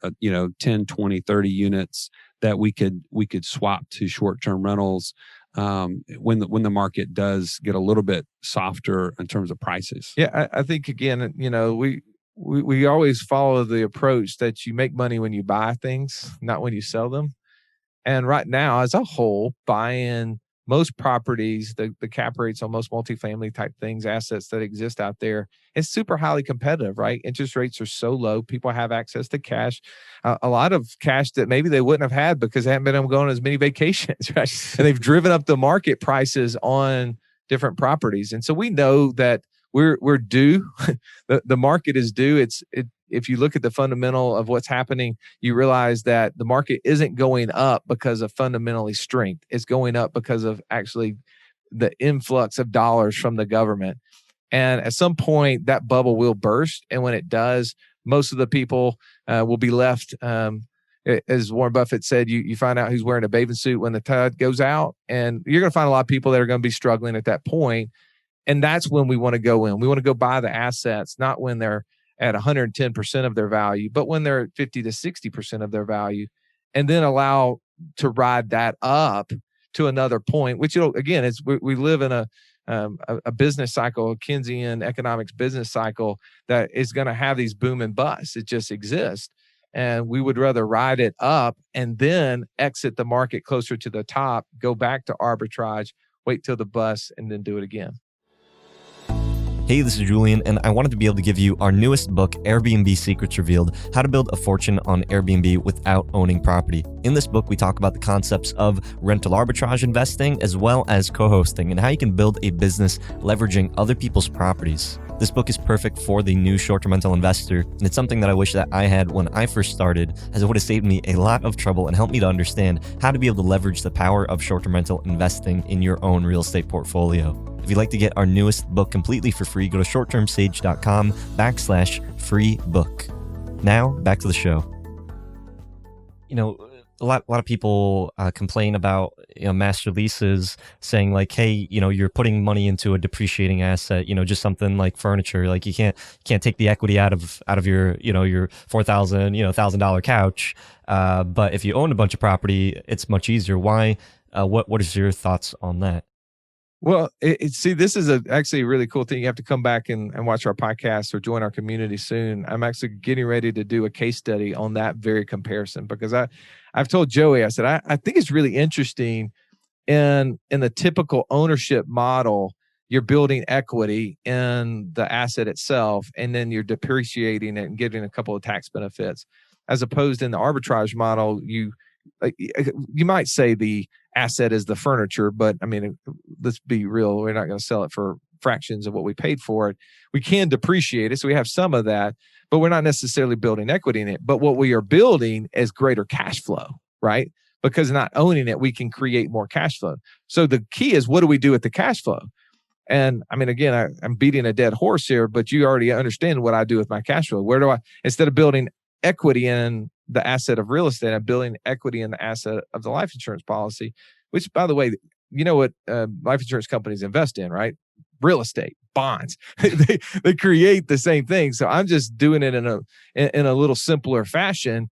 10, 20, 30 units that we could swap to short-term rentals when the market does get a little bit softer in terms of prices. Yeah, I think again, we always follow the approach that you make money when you buy things, not when you sell them. And right now, as a whole, buying most properties, the cap rates on most multifamily type things, assets that exist out there, it's super highly competitive, right? Interest rates are so low. People have access to cash, a lot of cash that maybe they wouldn't have had because they haven't been able to go on as many vacations, right? And they've driven up the market prices on different properties. And so we know that we're due. The market is due. If you look at the fundamental of what's happening, you realize that the market isn't going up because of fundamentally strength. It's going up because of actually the influx of dollars from the government. And at some point, that bubble will burst. And when it does, most of the people will be left, as Warren Buffett said, you find out who's wearing a bathing suit when the tide goes out. And you're going to find a lot of people that are going to be struggling at that point. And that's when we want to go in. We want to go buy the assets, not when they're at 110% of their value, but when they're at 50 to 60% of their value, and then allow to ride that up to another point, which again, is we live in a business cycle, a Keynesian economics business cycle that is going to have these boom and busts. It just exists. And we would rather ride it up and then exit the market closer to the top, go back to arbitrage, wait till the bust, and then do it again. Hey, this is Julian, and I wanted to be able to give you our newest book, Airbnb Secrets Revealed: How to Build a Fortune on Airbnb Without Owning Property. In this book, we talk about the concepts of rental arbitrage investing as well as co-hosting and how you can build a business leveraging other people's properties. This book is perfect for the new short-term rental investor, and it's something that I wish that I had when I first started, as it would have saved me a lot of trouble and helped me to understand how to be able to leverage the power of short-term rental investing in your own real estate portfolio. If you'd like to get our newest book completely for free, go to shorttermsage.com/free book. Now, back to the show. You know, a lot of people complain about master leases, saying like, hey, you're putting money into a depreciating asset, just something like furniture. Like you can't take the equity out of your your $4,000 couch. But if you own a bunch of property, it's much easier. Why? What is your thoughts on that? Well, see, this is actually a really cool thing. You have to come back and watch our podcast or join our community soon. I'm actually getting ready to do a case study on that very comparison, because I've told Joey, I said, I think it's really interesting in the typical ownership model. You're building equity in the asset itself, and then you're depreciating it and getting a couple of tax benefits, as opposed in the arbitrage model, you might say the asset is the furniture, but I mean, let's be real. We're not going to sell it for fractions of what we paid for it. We can depreciate it, so we have some of that, but we're not necessarily building equity in it. But what we are building is greater cash flow, right? Because not owning it, we can create more cash flow. So the key is, what do we do with the cash flow? And I mean, again, I'm beating a dead horse here, but you already understand what I do with my cash flow. Where do I, instead of building equity in the asset of real estate, I'm building equity in the asset of the life insurance policy, which, by the way, you know what life insurance companies invest in, right? Real estate, bonds. they create the same thing. So I'm just doing it in a little simpler fashion.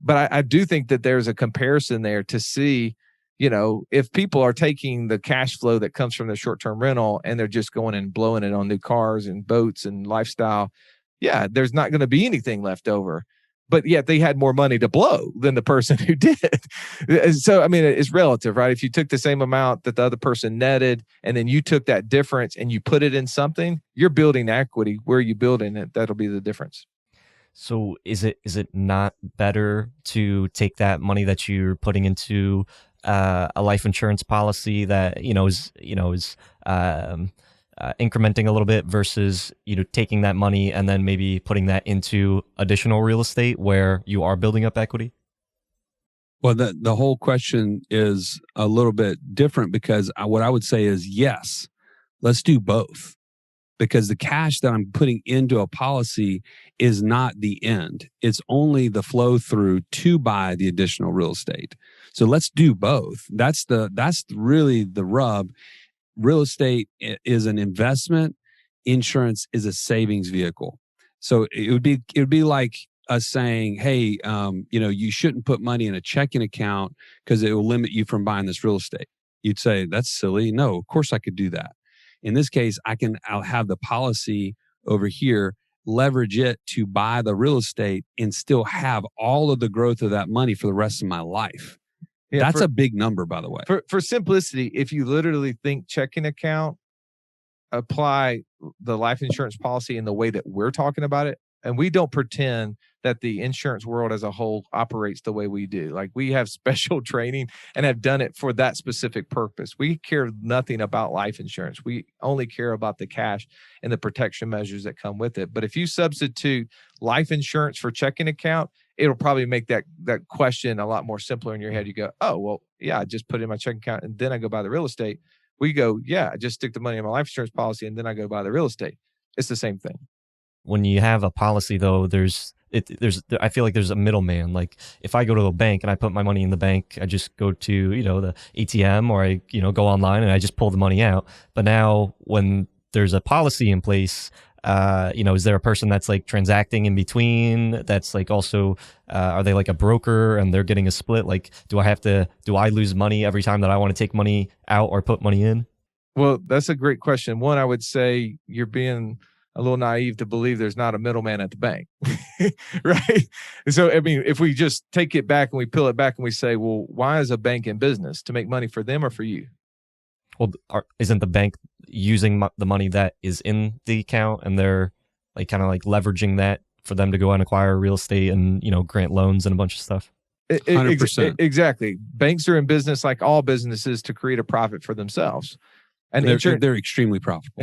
But I do think that there's a comparison there to see, if people are taking the cash flow that comes from the short-term rental and they're just going and blowing it on new cars and boats and lifestyle, yeah, there's not going to be anything left over. But yet they had more money to blow than the person who did. So, I mean, it's relative, right? If you took the same amount that the other person netted, and then you took that difference and you put it in something, you're building equity. Where are you building it? That'll be the difference. So is it not better to take that money that you're putting into a life insurance policy that is incrementing a little bit versus taking that money and then maybe putting that into additional real estate where you are building up equity? Well, the whole question is a little bit different, because what I would say is, yes, let's do both. Because the cash that I'm putting into a policy is not the end. It's only the flow through to buy the additional real estate. So let's do both. That's really the rub. Real estate is an investment. Insurance is a savings vehicle. So it would be like us saying, hey, you shouldn't put money in a checking account because it will limit you from buying this real estate. You'd say, that's silly. No, of course I could do that. In this case, I'll have the policy over here, leverage it to buy the real estate and still have all of the growth of that money for the rest of my life. Yeah, that's a big number, by the way. For simplicity, if you literally think checking account, apply the life insurance policy in the way that we're talking about it. And we don't pretend that the insurance world as a whole operates the way we do. Like, we have special training and have done it for that specific purpose. We care nothing about life insurance. We only care about the cash and the protection measures that come with it. But if you substitute life insurance for checking account, it'll probably make that question a lot more simpler in your head. You go, oh, well, yeah, I just put it in my checking account and then I go buy the real estate. We go, yeah, I just stick the money in my life insurance policy and then I go buy the real estate. It's the same thing. When you have a policy, though, I feel like there's a middleman. Like, if I go to a bank and I put my money in the bank, I just go to the ATM, or I go online and I just pull the money out. But now, when there's a policy in place, is there a person that's like transacting in between? That's like also, are they like a broker and they're getting a split? Like, do I lose money every time that I want to take money out or put money in? Well, that's a great question. One, I would say you're being a little naive to believe there's not a middleman at the bank, right? So, I mean, if we just take it back and we peel it back and we say, well, why is a bank in business? To make money for them or for you? Well, isn't the bank using the money that is in the account, and they're like kind of like leveraging that for them to go and acquire real estate and, you know, grant loans and a bunch of stuff. 100%. Exactly. Banks are in business, like all businesses, to create a profit for themselves. And they're extremely profitable.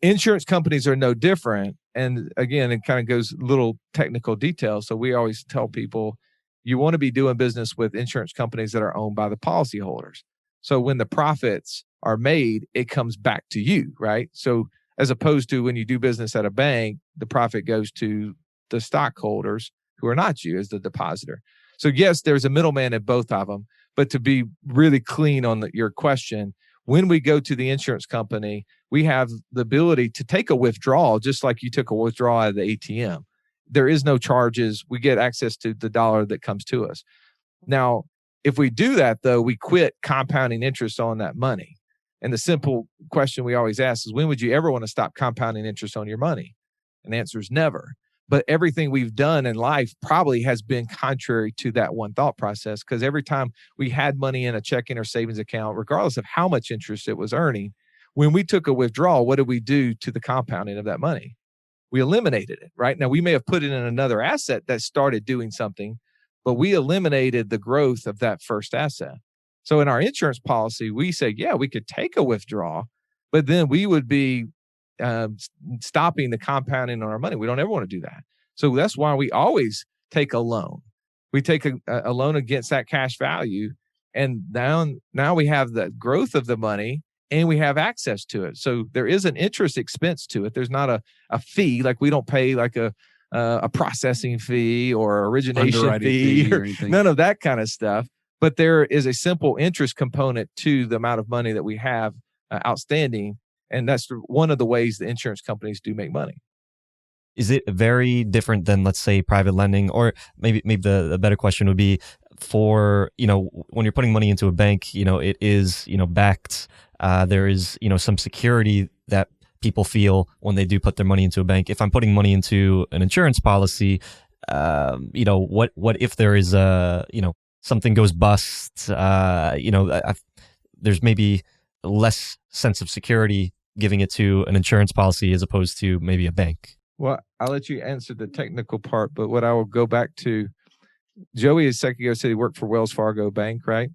Insurance companies are no different. And again, it kind of goes little technical details. So we always tell people, you want to be doing business with insurance companies that are owned by the policyholders. So when the profits are made, it comes back to you, right? So as opposed to when you do business at a bank, the profit goes to the stockholders who are not you as the depositor. So yes, there's a middleman in both of them. But to be really clean on your question, when we go to the insurance company, we have the ability to take a withdrawal, just like you took a withdrawal out of the ATM. There is no charges. We get access to the dollar that comes to us. Now, if we do that, though, we quit compounding interest on that money. And the simple question we always ask is, when would you ever want to stop compounding interest on your money? And the answer is never. But everything we've done in life probably has been contrary to that one thought process, because every time we had money in a checking or savings account, regardless of how much interest it was earning, when we took a withdrawal, what did we do to the compounding of that money? We eliminated it, right? Now, we may have put it in another asset that started doing something, but we eliminated the growth of that first asset. So in our insurance policy, we say, yeah, we could take a withdrawal, but then we would be stopping the compounding on our money. We don't ever want to do that. So that's why we always take a loan. We take a loan against that cash value, and now we have the growth of the money and we have access to it. So there is an interest expense to it. There's not a fee. Like we don't pay like a processing fee or origination fee or anything. None of that kind of stuff. But there is a simple interest component to the amount of money that we have outstanding. And that's one of the ways the insurance companies do make money. Is it very different than, let's say, private lending? Or maybe the better question would be, for, you know, when you're putting money into a bank, you know, it is, you know, backed. There is, you know, some security that people feel when they do put their money into a bank. If I'm putting money into an insurance policy, you know, what if there is you know, something goes bust? You know, there's maybe less sense of security giving it to an insurance policy as opposed to maybe a bank. Well, I'll let you answer the technical part, but what I will go back to, Joey a second ago said he worked for Wells Fargo Bank, right?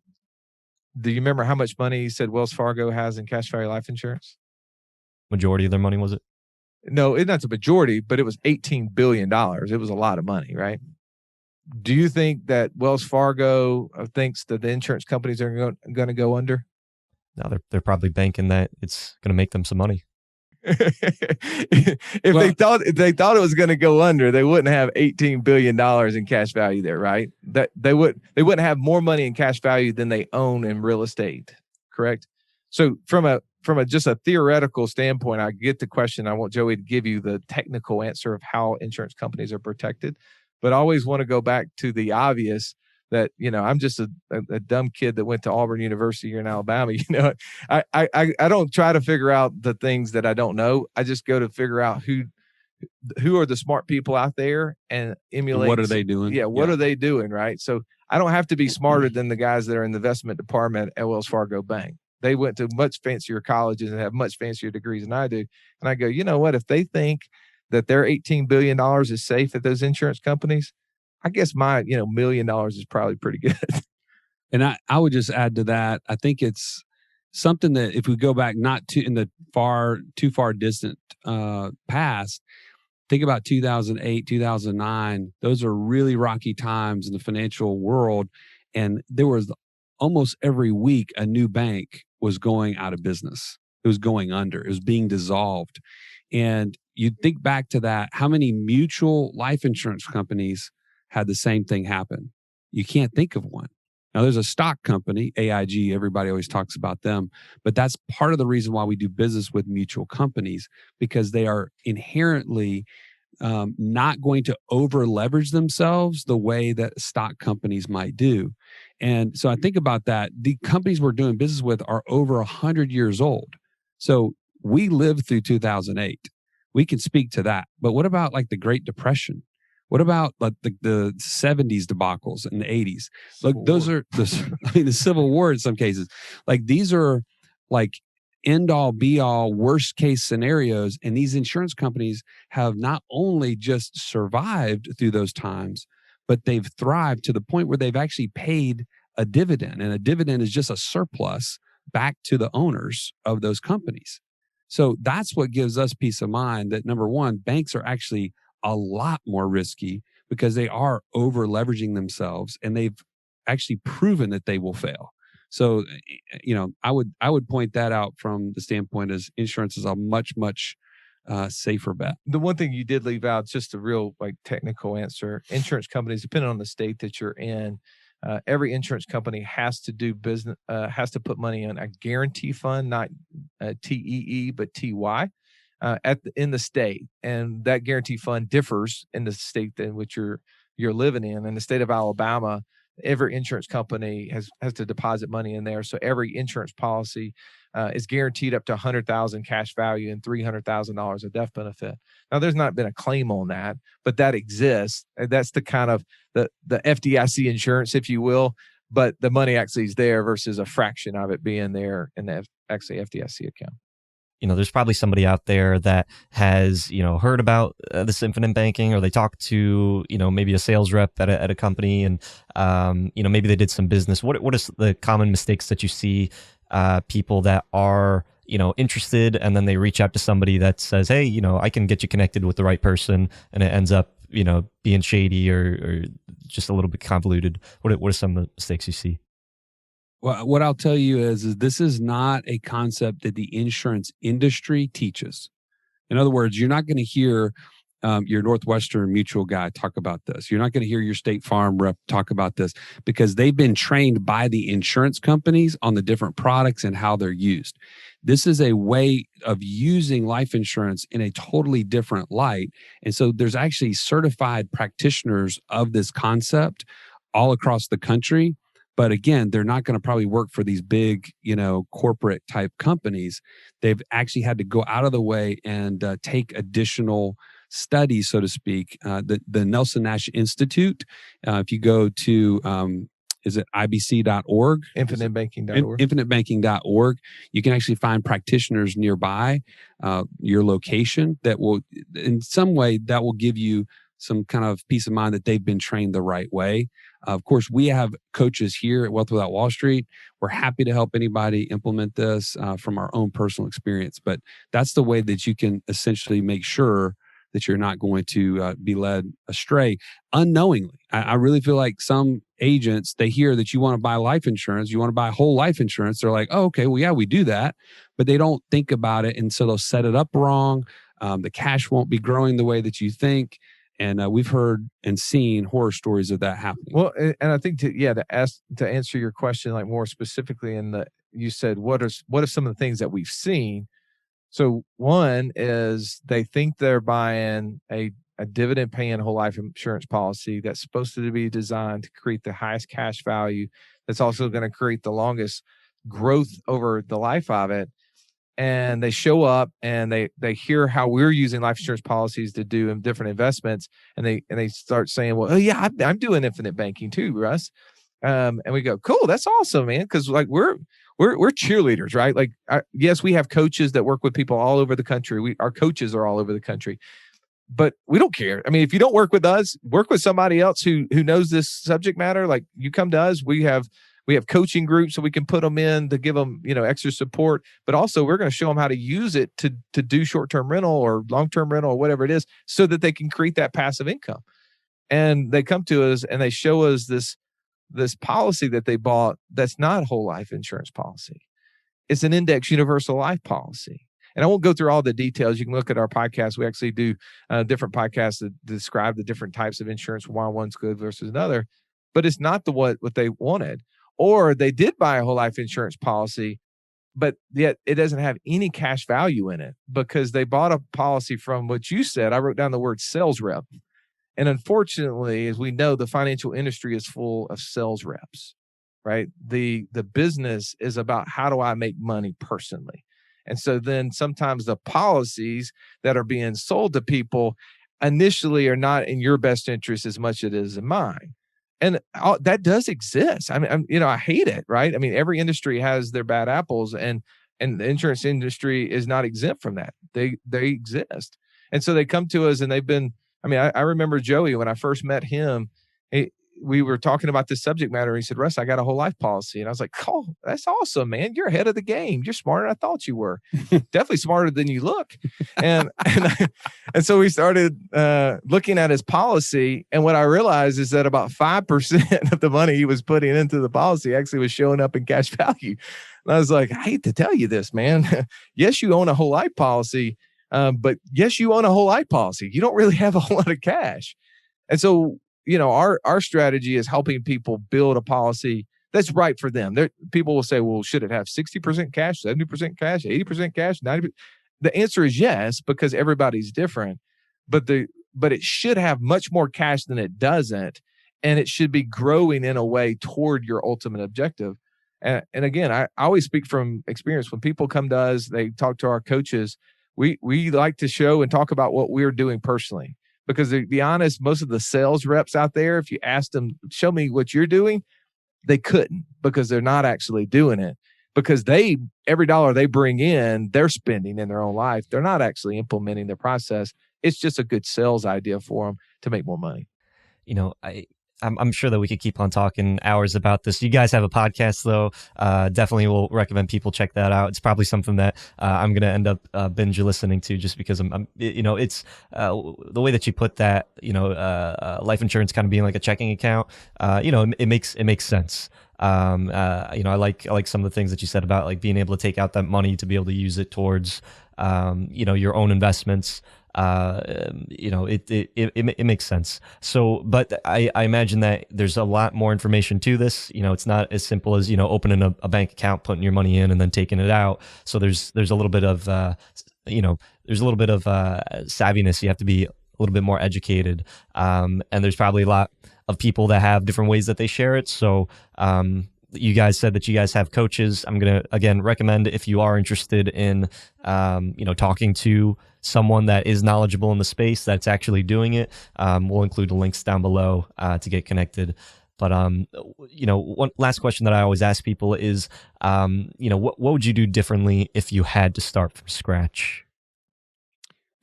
Do you remember how much money he said Wells Fargo has in cash value life insurance? Majority of their money, was it? No, it's not the majority, but it was $18 billion. It was a lot of money, right? Do you think that Wells Fargo thinks that the insurance companies are going to go under? No, they're probably banking that it's going to make them some money. If they thought it was going to go under, they wouldn't have $18 billion in cash value there, right? That they wouldn't have more money in cash value than they own in real estate, correct? So from a just a theoretical standpoint, I get the question. I want Joey to give you the technical answer of how insurance companies are protected, but I always want to go back to the obvious. That, you know, I'm just a dumb kid that went to Auburn University here in Alabama. You know, I don't try to figure out the things that I don't know. I just go to figure out who are the smart people out there and emulate. What are they doing? Yeah, what are they doing, right? So I don't have to be smarter than the guys that are in the investment department at Wells Fargo Bank. They went to much fancier colleges and have much fancier degrees than I do. And I go, you know what? If they think that their $18 billion is safe at those insurance companies, I guess my, $1 million is probably pretty good. And I would just add to that. I think it's something that if we go back not too in the too far distant past, think about 2008, 2009. Those are really rocky times in the financial world. And there was almost every week a new bank was going out of business. It was going under. It was being dissolved. And you think back to that, how many mutual life insurance companies had the same thing happen? You can't think of one. Now, there's a stock company, AIG, everybody always talks about them, but that's part of the reason why we do business with mutual companies, because they are inherently not going to over leverage themselves the way that stock companies might do. And so I think about that. The companies we're doing business with are over 100 years old. So we lived through 2008. We can speak to that. But what about like the Great Depression? What about like the 70s debacles and the 80s? Look, those are the Civil War in some cases. Like these are like end all be all worst case scenarios. And these insurance companies have not only just survived through those times, but they've thrived to the point where they've actually paid a dividend. And a dividend is just a surplus back to the owners of those companies. So that's what gives us peace of mind that, number one, banks are actually a lot more risky because they are over leveraging themselves, and they've actually proven that they will fail. So, I would point that out from the standpoint as insurance is a much safer bet. The one thing you did leave out, just a real technical answer. Insurance companies, depending on the state that you're in, every insurance company has to do business, has to put money in a guarantee fund, not TEE, but TY, in the state. And that guarantee fund differs in the state in which you're living in. In the state of Alabama, every insurance company has to deposit money in there. So every insurance policy is guaranteed up to $100,000 cash value and $300,000 of death benefit. Now, there's not been a claim on that, but that exists. That's the kind of the FDIC insurance, if you will. But the money actually is there versus a fraction of it being there in the actually FDIC account. There's probably somebody out there that has, heard about this infinite banking, or they talked to, maybe a sales rep at a company, and, maybe they did some business. What is the common mistakes that you see people that are, interested, and then they reach out to somebody that says, hey, I can get you connected with the right person, and it ends up, being shady or just a little bit convoluted? What are some of the mistakes you see? Well, what I'll tell you is this is not a concept that the insurance industry teaches. In other words, you're not going to hear your Northwestern Mutual guy talk about this. You're not going to hear your State Farm rep talk about this, because they've been trained by the insurance companies on the different products and how they're used. This is a way of using life insurance in a totally different light. And so there's actually certified practitioners of this concept all across the country. But again, they're not going to probably work for these big, corporate type companies. They've actually had to go out of the way and take additional studies, so to speak. The Nelson Nash Institute, if you go to, is it ibc.org? Infinitebanking.org. Infinitebanking.org. You can actually find practitioners nearby your location that will, in some way, that will give you some kind of peace of mind that they've been trained the right way. Of course, we have coaches here at Wealth Without Wallstreet. We're happy to help anybody implement this from our own personal experience. But that's the way that you can essentially make sure that you're not going to be led astray unknowingly. I really feel like some agents, they hear that you want to buy life insurance, you want to buy whole life insurance. They're like, oh, okay, well, yeah, we do that. But they don't think about it. And so they'll set it up wrong. The cash won't be growing the way that you think. And we've heard and seen horror stories of that happening. Well, and I think to answer your question more specifically, you said what are some of the things that we've seen. So one is they think they're buying a dividend paying whole life insurance policy that's supposed to be designed to create the highest cash value. That's also going to create the longest growth over the life of it. And they show up and they hear how we're using life insurance policies to do different investments, and they start saying, well, oh yeah, I'm doing infinite banking too, Russ. And we go, cool, that's awesome, man, because we're cheerleaders, right? Yes, we have coaches that work with people all over the country. Our coaches are all over the country, but we don't care. I mean, if you don't work with us, work with somebody else who knows this subject matter. Like, you come to us, we have coaching groups so we can put them in to give them, extra support, but also we're going to show them how to use it to do short-term rental or long-term rental or whatever it is, so that they can create that passive income. And they come to us and they show us this policy that they bought that's not a whole life insurance policy. It's an index universal life policy. And I won't go through all the details. You can look at our podcast. We actually do different podcasts that describe the different types of insurance, why one's good versus another. But it's not what they wanted. Or they did buy a whole life insurance policy, but yet it doesn't have any cash value in it because they bought a policy from what you said. I wrote down the word sales rep. And unfortunately, as we know, the financial industry is full of sales reps, right? The business is about, how do I make money personally? And so then sometimes the policies that are being sold to people initially are not in your best interest as much as it is in mine. And that does exist. I mean, I hate it, right? I mean, every industry has their bad apples, and And the insurance industry is not exempt from that. They exist. And so they come to us and they've been, I remember Joey, when I first met him, we were talking about this subject matter. He said, Russ, I got a whole life policy. And I was like, oh, that's awesome, man. You're ahead of the game. You're smarter than I thought you were. Definitely smarter than you look. And so we started looking at his policy. And what I realized is that about 5% of the money he was putting into the policy actually was showing up in cash value. And I was like, I hate to tell you this, man. Yes, you own a whole life policy. But yes, you own a whole life policy. You don't really have a whole lot of cash. And so, our strategy is helping people build a policy that's right for them. People will say, well, should it have 60% cash, 70% cash, 80% cash, 90%? The answer is yes, because everybody's different. But it should have much more cash than it doesn't. And it should be growing in a way toward your ultimate objective. And again, I always speak from experience. When people come to us, they talk to our coaches, we like to show and talk about what we're doing personally. Because to be honest, most of the sales reps out there, if you asked them, show me what you're doing, they couldn't, because they're not actually doing it. Because every dollar they bring in, they're spending in their own life. They're not actually implementing the process. It's just a good sales idea for them to make more money. I'm sure that we could keep on talking hours about this. You guys have a podcast, though. Definitely will recommend people check that out. It's probably something that I'm going to end up binge listening to, just because it's the way that you put that, life insurance kind of being like a checking account. It makes sense. I like some of the things that you said about like being able to take out that money to be able to use it towards, your own investments. It makes sense. So, but I imagine that there's a lot more information to this. It's not as simple as, opening a bank account, putting your money in and then taking it out. So there's a little bit of, savviness. You have to be a little bit more educated. And there's probably a lot of people that have different ways that they share it. So, you guys said that you guys have coaches. I'm going to, again, recommend, if you are interested in, talking to someone that is knowledgeable in the space that's actually doing it, we'll include the links down below to get connected. But, one last question that I always ask people is, what would you do differently if you had to start from scratch?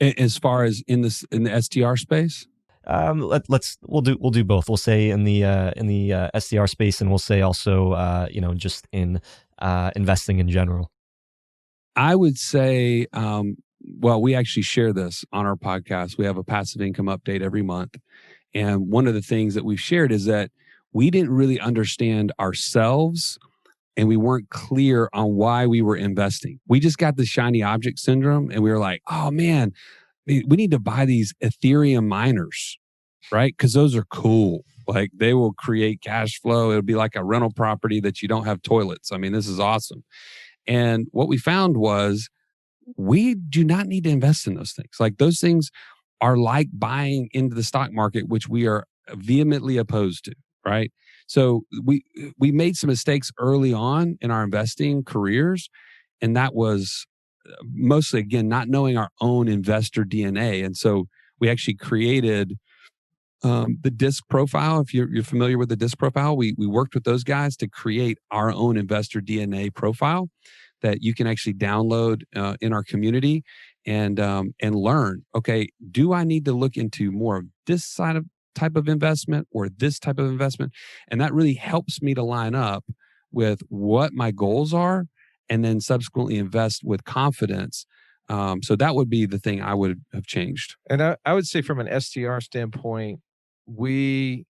As far as in the STR space? We'll do both. We'll say in the SDR space, and we'll say also just in investing in general. I would say, we actually share this on our podcast. We have a passive income update every month, and one of the things that we've shared is that we didn't really understand ourselves, and we weren't clear on why we were investing. We just got the shiny object syndrome, and we were like, oh man, we need to buy these Ethereum miners, right? Because those are cool. Like, they will create cash flow. It'll be like a rental property that you don't have toilets. This is awesome. And what we found was we do not need to invest in those things. Like, those things are like buying into the stock market, which we are vehemently opposed to, right? So we made some mistakes early on in our investing careers, and that was mostly, again, not knowing our own investor DNA. And so we actually created the DISC profile. If you're familiar with the DISC profile, we worked with those guys to create our own investor DNA profile that you can actually download in our community and learn. Okay, do I need to look into more of this type of investment or this type of investment? And that really helps me to line up with what my goals are, and then subsequently invest with confidence. So that would be the thing I would have changed. And I would say, from an STR standpoint, you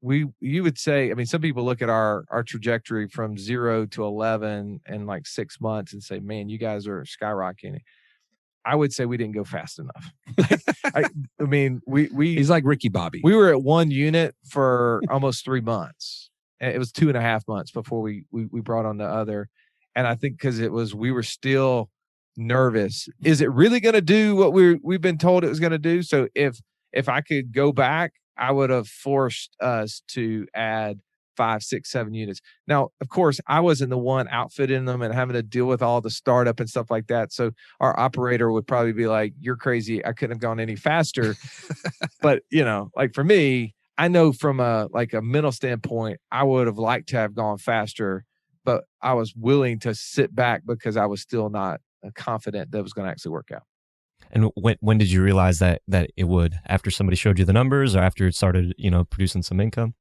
would say, some people look at our trajectory from 0 to 11 in like 6 months and say, man, you guys are skyrocketing. I would say we didn't go fast enough. He's like Ricky Bobby. We were at one unit for almost 3 months. It was 2.5 months before we brought on the other. And I think because we were still nervous. Is it really going to do what we've been told it was going to do? So if I could go back, I would have forced us to add 5, 6, 7 units. Now, of course, I wasn't the one outfitting them and having to deal with all the startup and stuff like that. So our operator would probably be like, you're crazy. I couldn't have gone any faster. But, like for me, I know from a mental standpoint, I would have liked to have gone faster. but I was willing to sit back because I was still not confident that it was going to actually work out. And when did you realize that it would? After somebody showed you the numbers, or after it started, producing some income?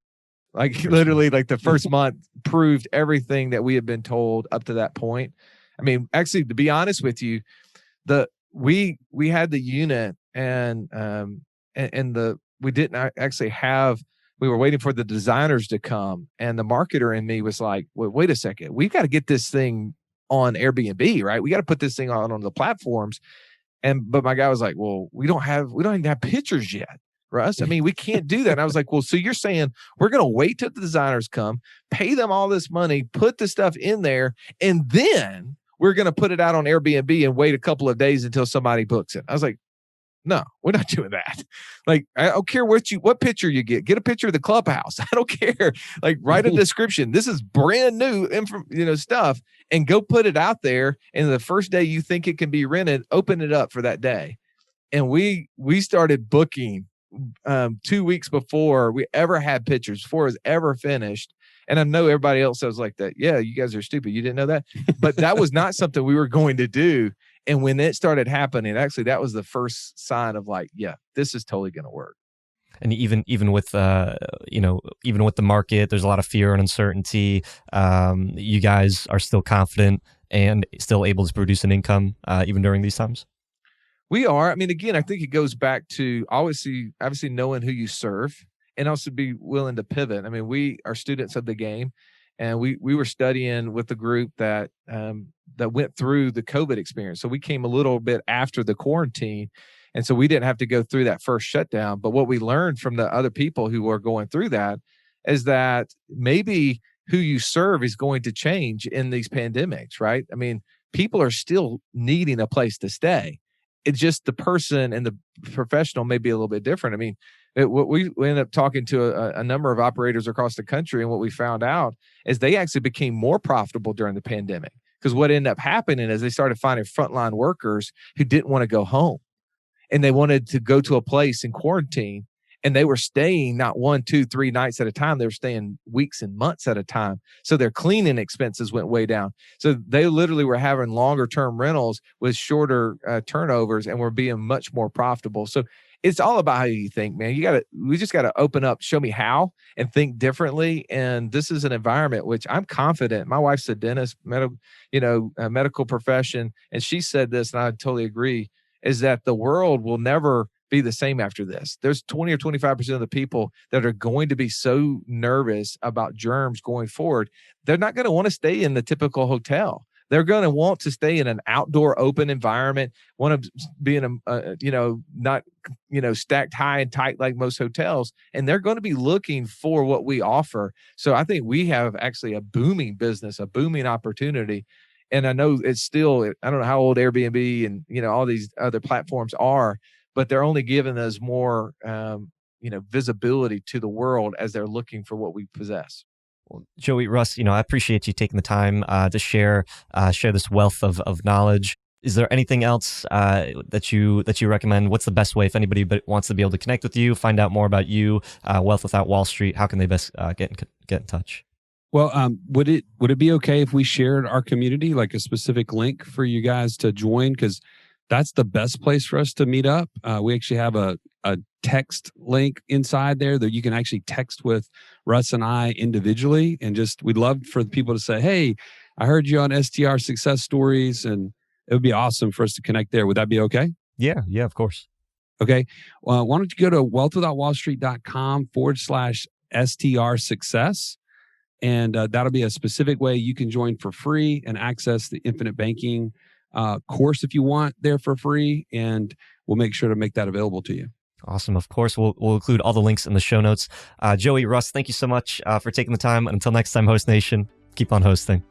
Like literally, like the first month proved everything that we had been told up to that point. I mean, actually, to be honest with you, we had the unit and we didn't actually have. We were waiting for the designers to come, and the marketer in me was like, wait a second, we've got to get this thing on Airbnb, right? We got to put this thing on the platforms. But my guy was like, well, we don't even have pictures yet, Russ. I mean, we can't do that. And I was like, well, so you're saying we're going to wait till the designers come, pay them all this money, put the stuff in there, and then we're going to put it out on Airbnb and wait a couple of days until somebody books it. I was like, no, we're not doing that. Like, I don't care what picture you get a picture of the clubhouse. I don't care. Like, write a description. This is brand new stuff, and go put it out there. And the first day you think it can be rented, open it up for that day. And we started booking 2 weeks before we ever had pictures, before it was ever finished. And I know everybody else was like that. Yeah, you guys are stupid. You didn't know that. But that was not something we were going to do. And when it started happening, actually, that was the first sign of like, yeah, this is totally going to work. And even with even with the market, there's a lot of fear and uncertainty. You guys are still confident and still able to produce an income even during these times. We are. I mean, again, I think it goes back to obviously knowing who you serve, and also be willing to pivot. I mean, we are students of the game, and we were studying with the group that went through the COVID experience. So we came a little bit after the quarantine, and so we didn't have to go through that first shutdown. But what we learned from the other people who were going through that is that maybe who you serve is going to change in these pandemics, right? I mean, people are still needing a place to stay. It's just the person and the professional may be a little bit different. I mean, we ended up talking to a number of operators across the country, and what we found out is they actually became more profitable during the pandemic, because what ended up happening is they started finding frontline workers who didn't want to go home, and they wanted to go to a place in quarantine, and they were staying not 1, 2, 3 nights at a time. They were staying weeks and months at a time. So their cleaning expenses went way down. So they literally were having longer term rentals with shorter turnovers, and were being much more profitable. So it's all about how you think, man. We just got to open up, show me how, and think differently. And this is an environment which I'm confident. My wife's a dentist, medical profession. And she said this, and I totally agree, is that the world will never be the same after this. There's 20 or 25% of the people that are going to be so nervous about germs going forward. They're not going to want to stay in the typical hotel. They're going to want to stay in an outdoor open environment, want to be in not stacked high and tight like most hotels. And they're going to be looking for what we offer. So I think we have actually a booming business, a booming opportunity. And I know it's still, I don't know how old Airbnb and, all these other platforms are, but they're only giving us more, visibility to the world as they're looking for what we possess. Well, Joey, Russ, I appreciate you taking the time to share this wealth of knowledge. Is there anything else that you recommend? What's the best way if anybody wants to be able to connect with you, find out more about you, Wealth Without Wallstreet? How can they best get in touch? Well, would it be okay if we shared our community, like a specific link for you guys to join? Because that's the best place for us to meet up. We actually have a text link inside there that you can actually text with Russ and I individually. And we'd love for people to say, hey, I heard you on STR Success Stories, and it would be awesome for us to connect there. Would that be okay? Yeah, of course. Okay. Well, why don't you go to wealthwithoutwallstreet.com/STR Success. And that'll be a specific way you can join for free and access the Infinite Banking course if you want there for free. And we'll make sure to make that available to you. Awesome. Of course, we'll include all the links in the show notes. Joey, Russ, thank you so much for taking the time. And until next time, Host Nation, keep on hosting.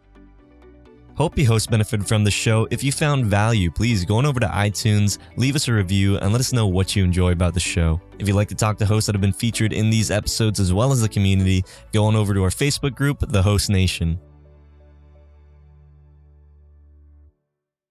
Hope you hosts benefited from the show. If you found value, please go on over to iTunes, leave us a review, and let us know what you enjoy about the show. If you'd like to talk to hosts that have been featured in these episodes as well as the community, go on over to our Facebook group, The Host Nation.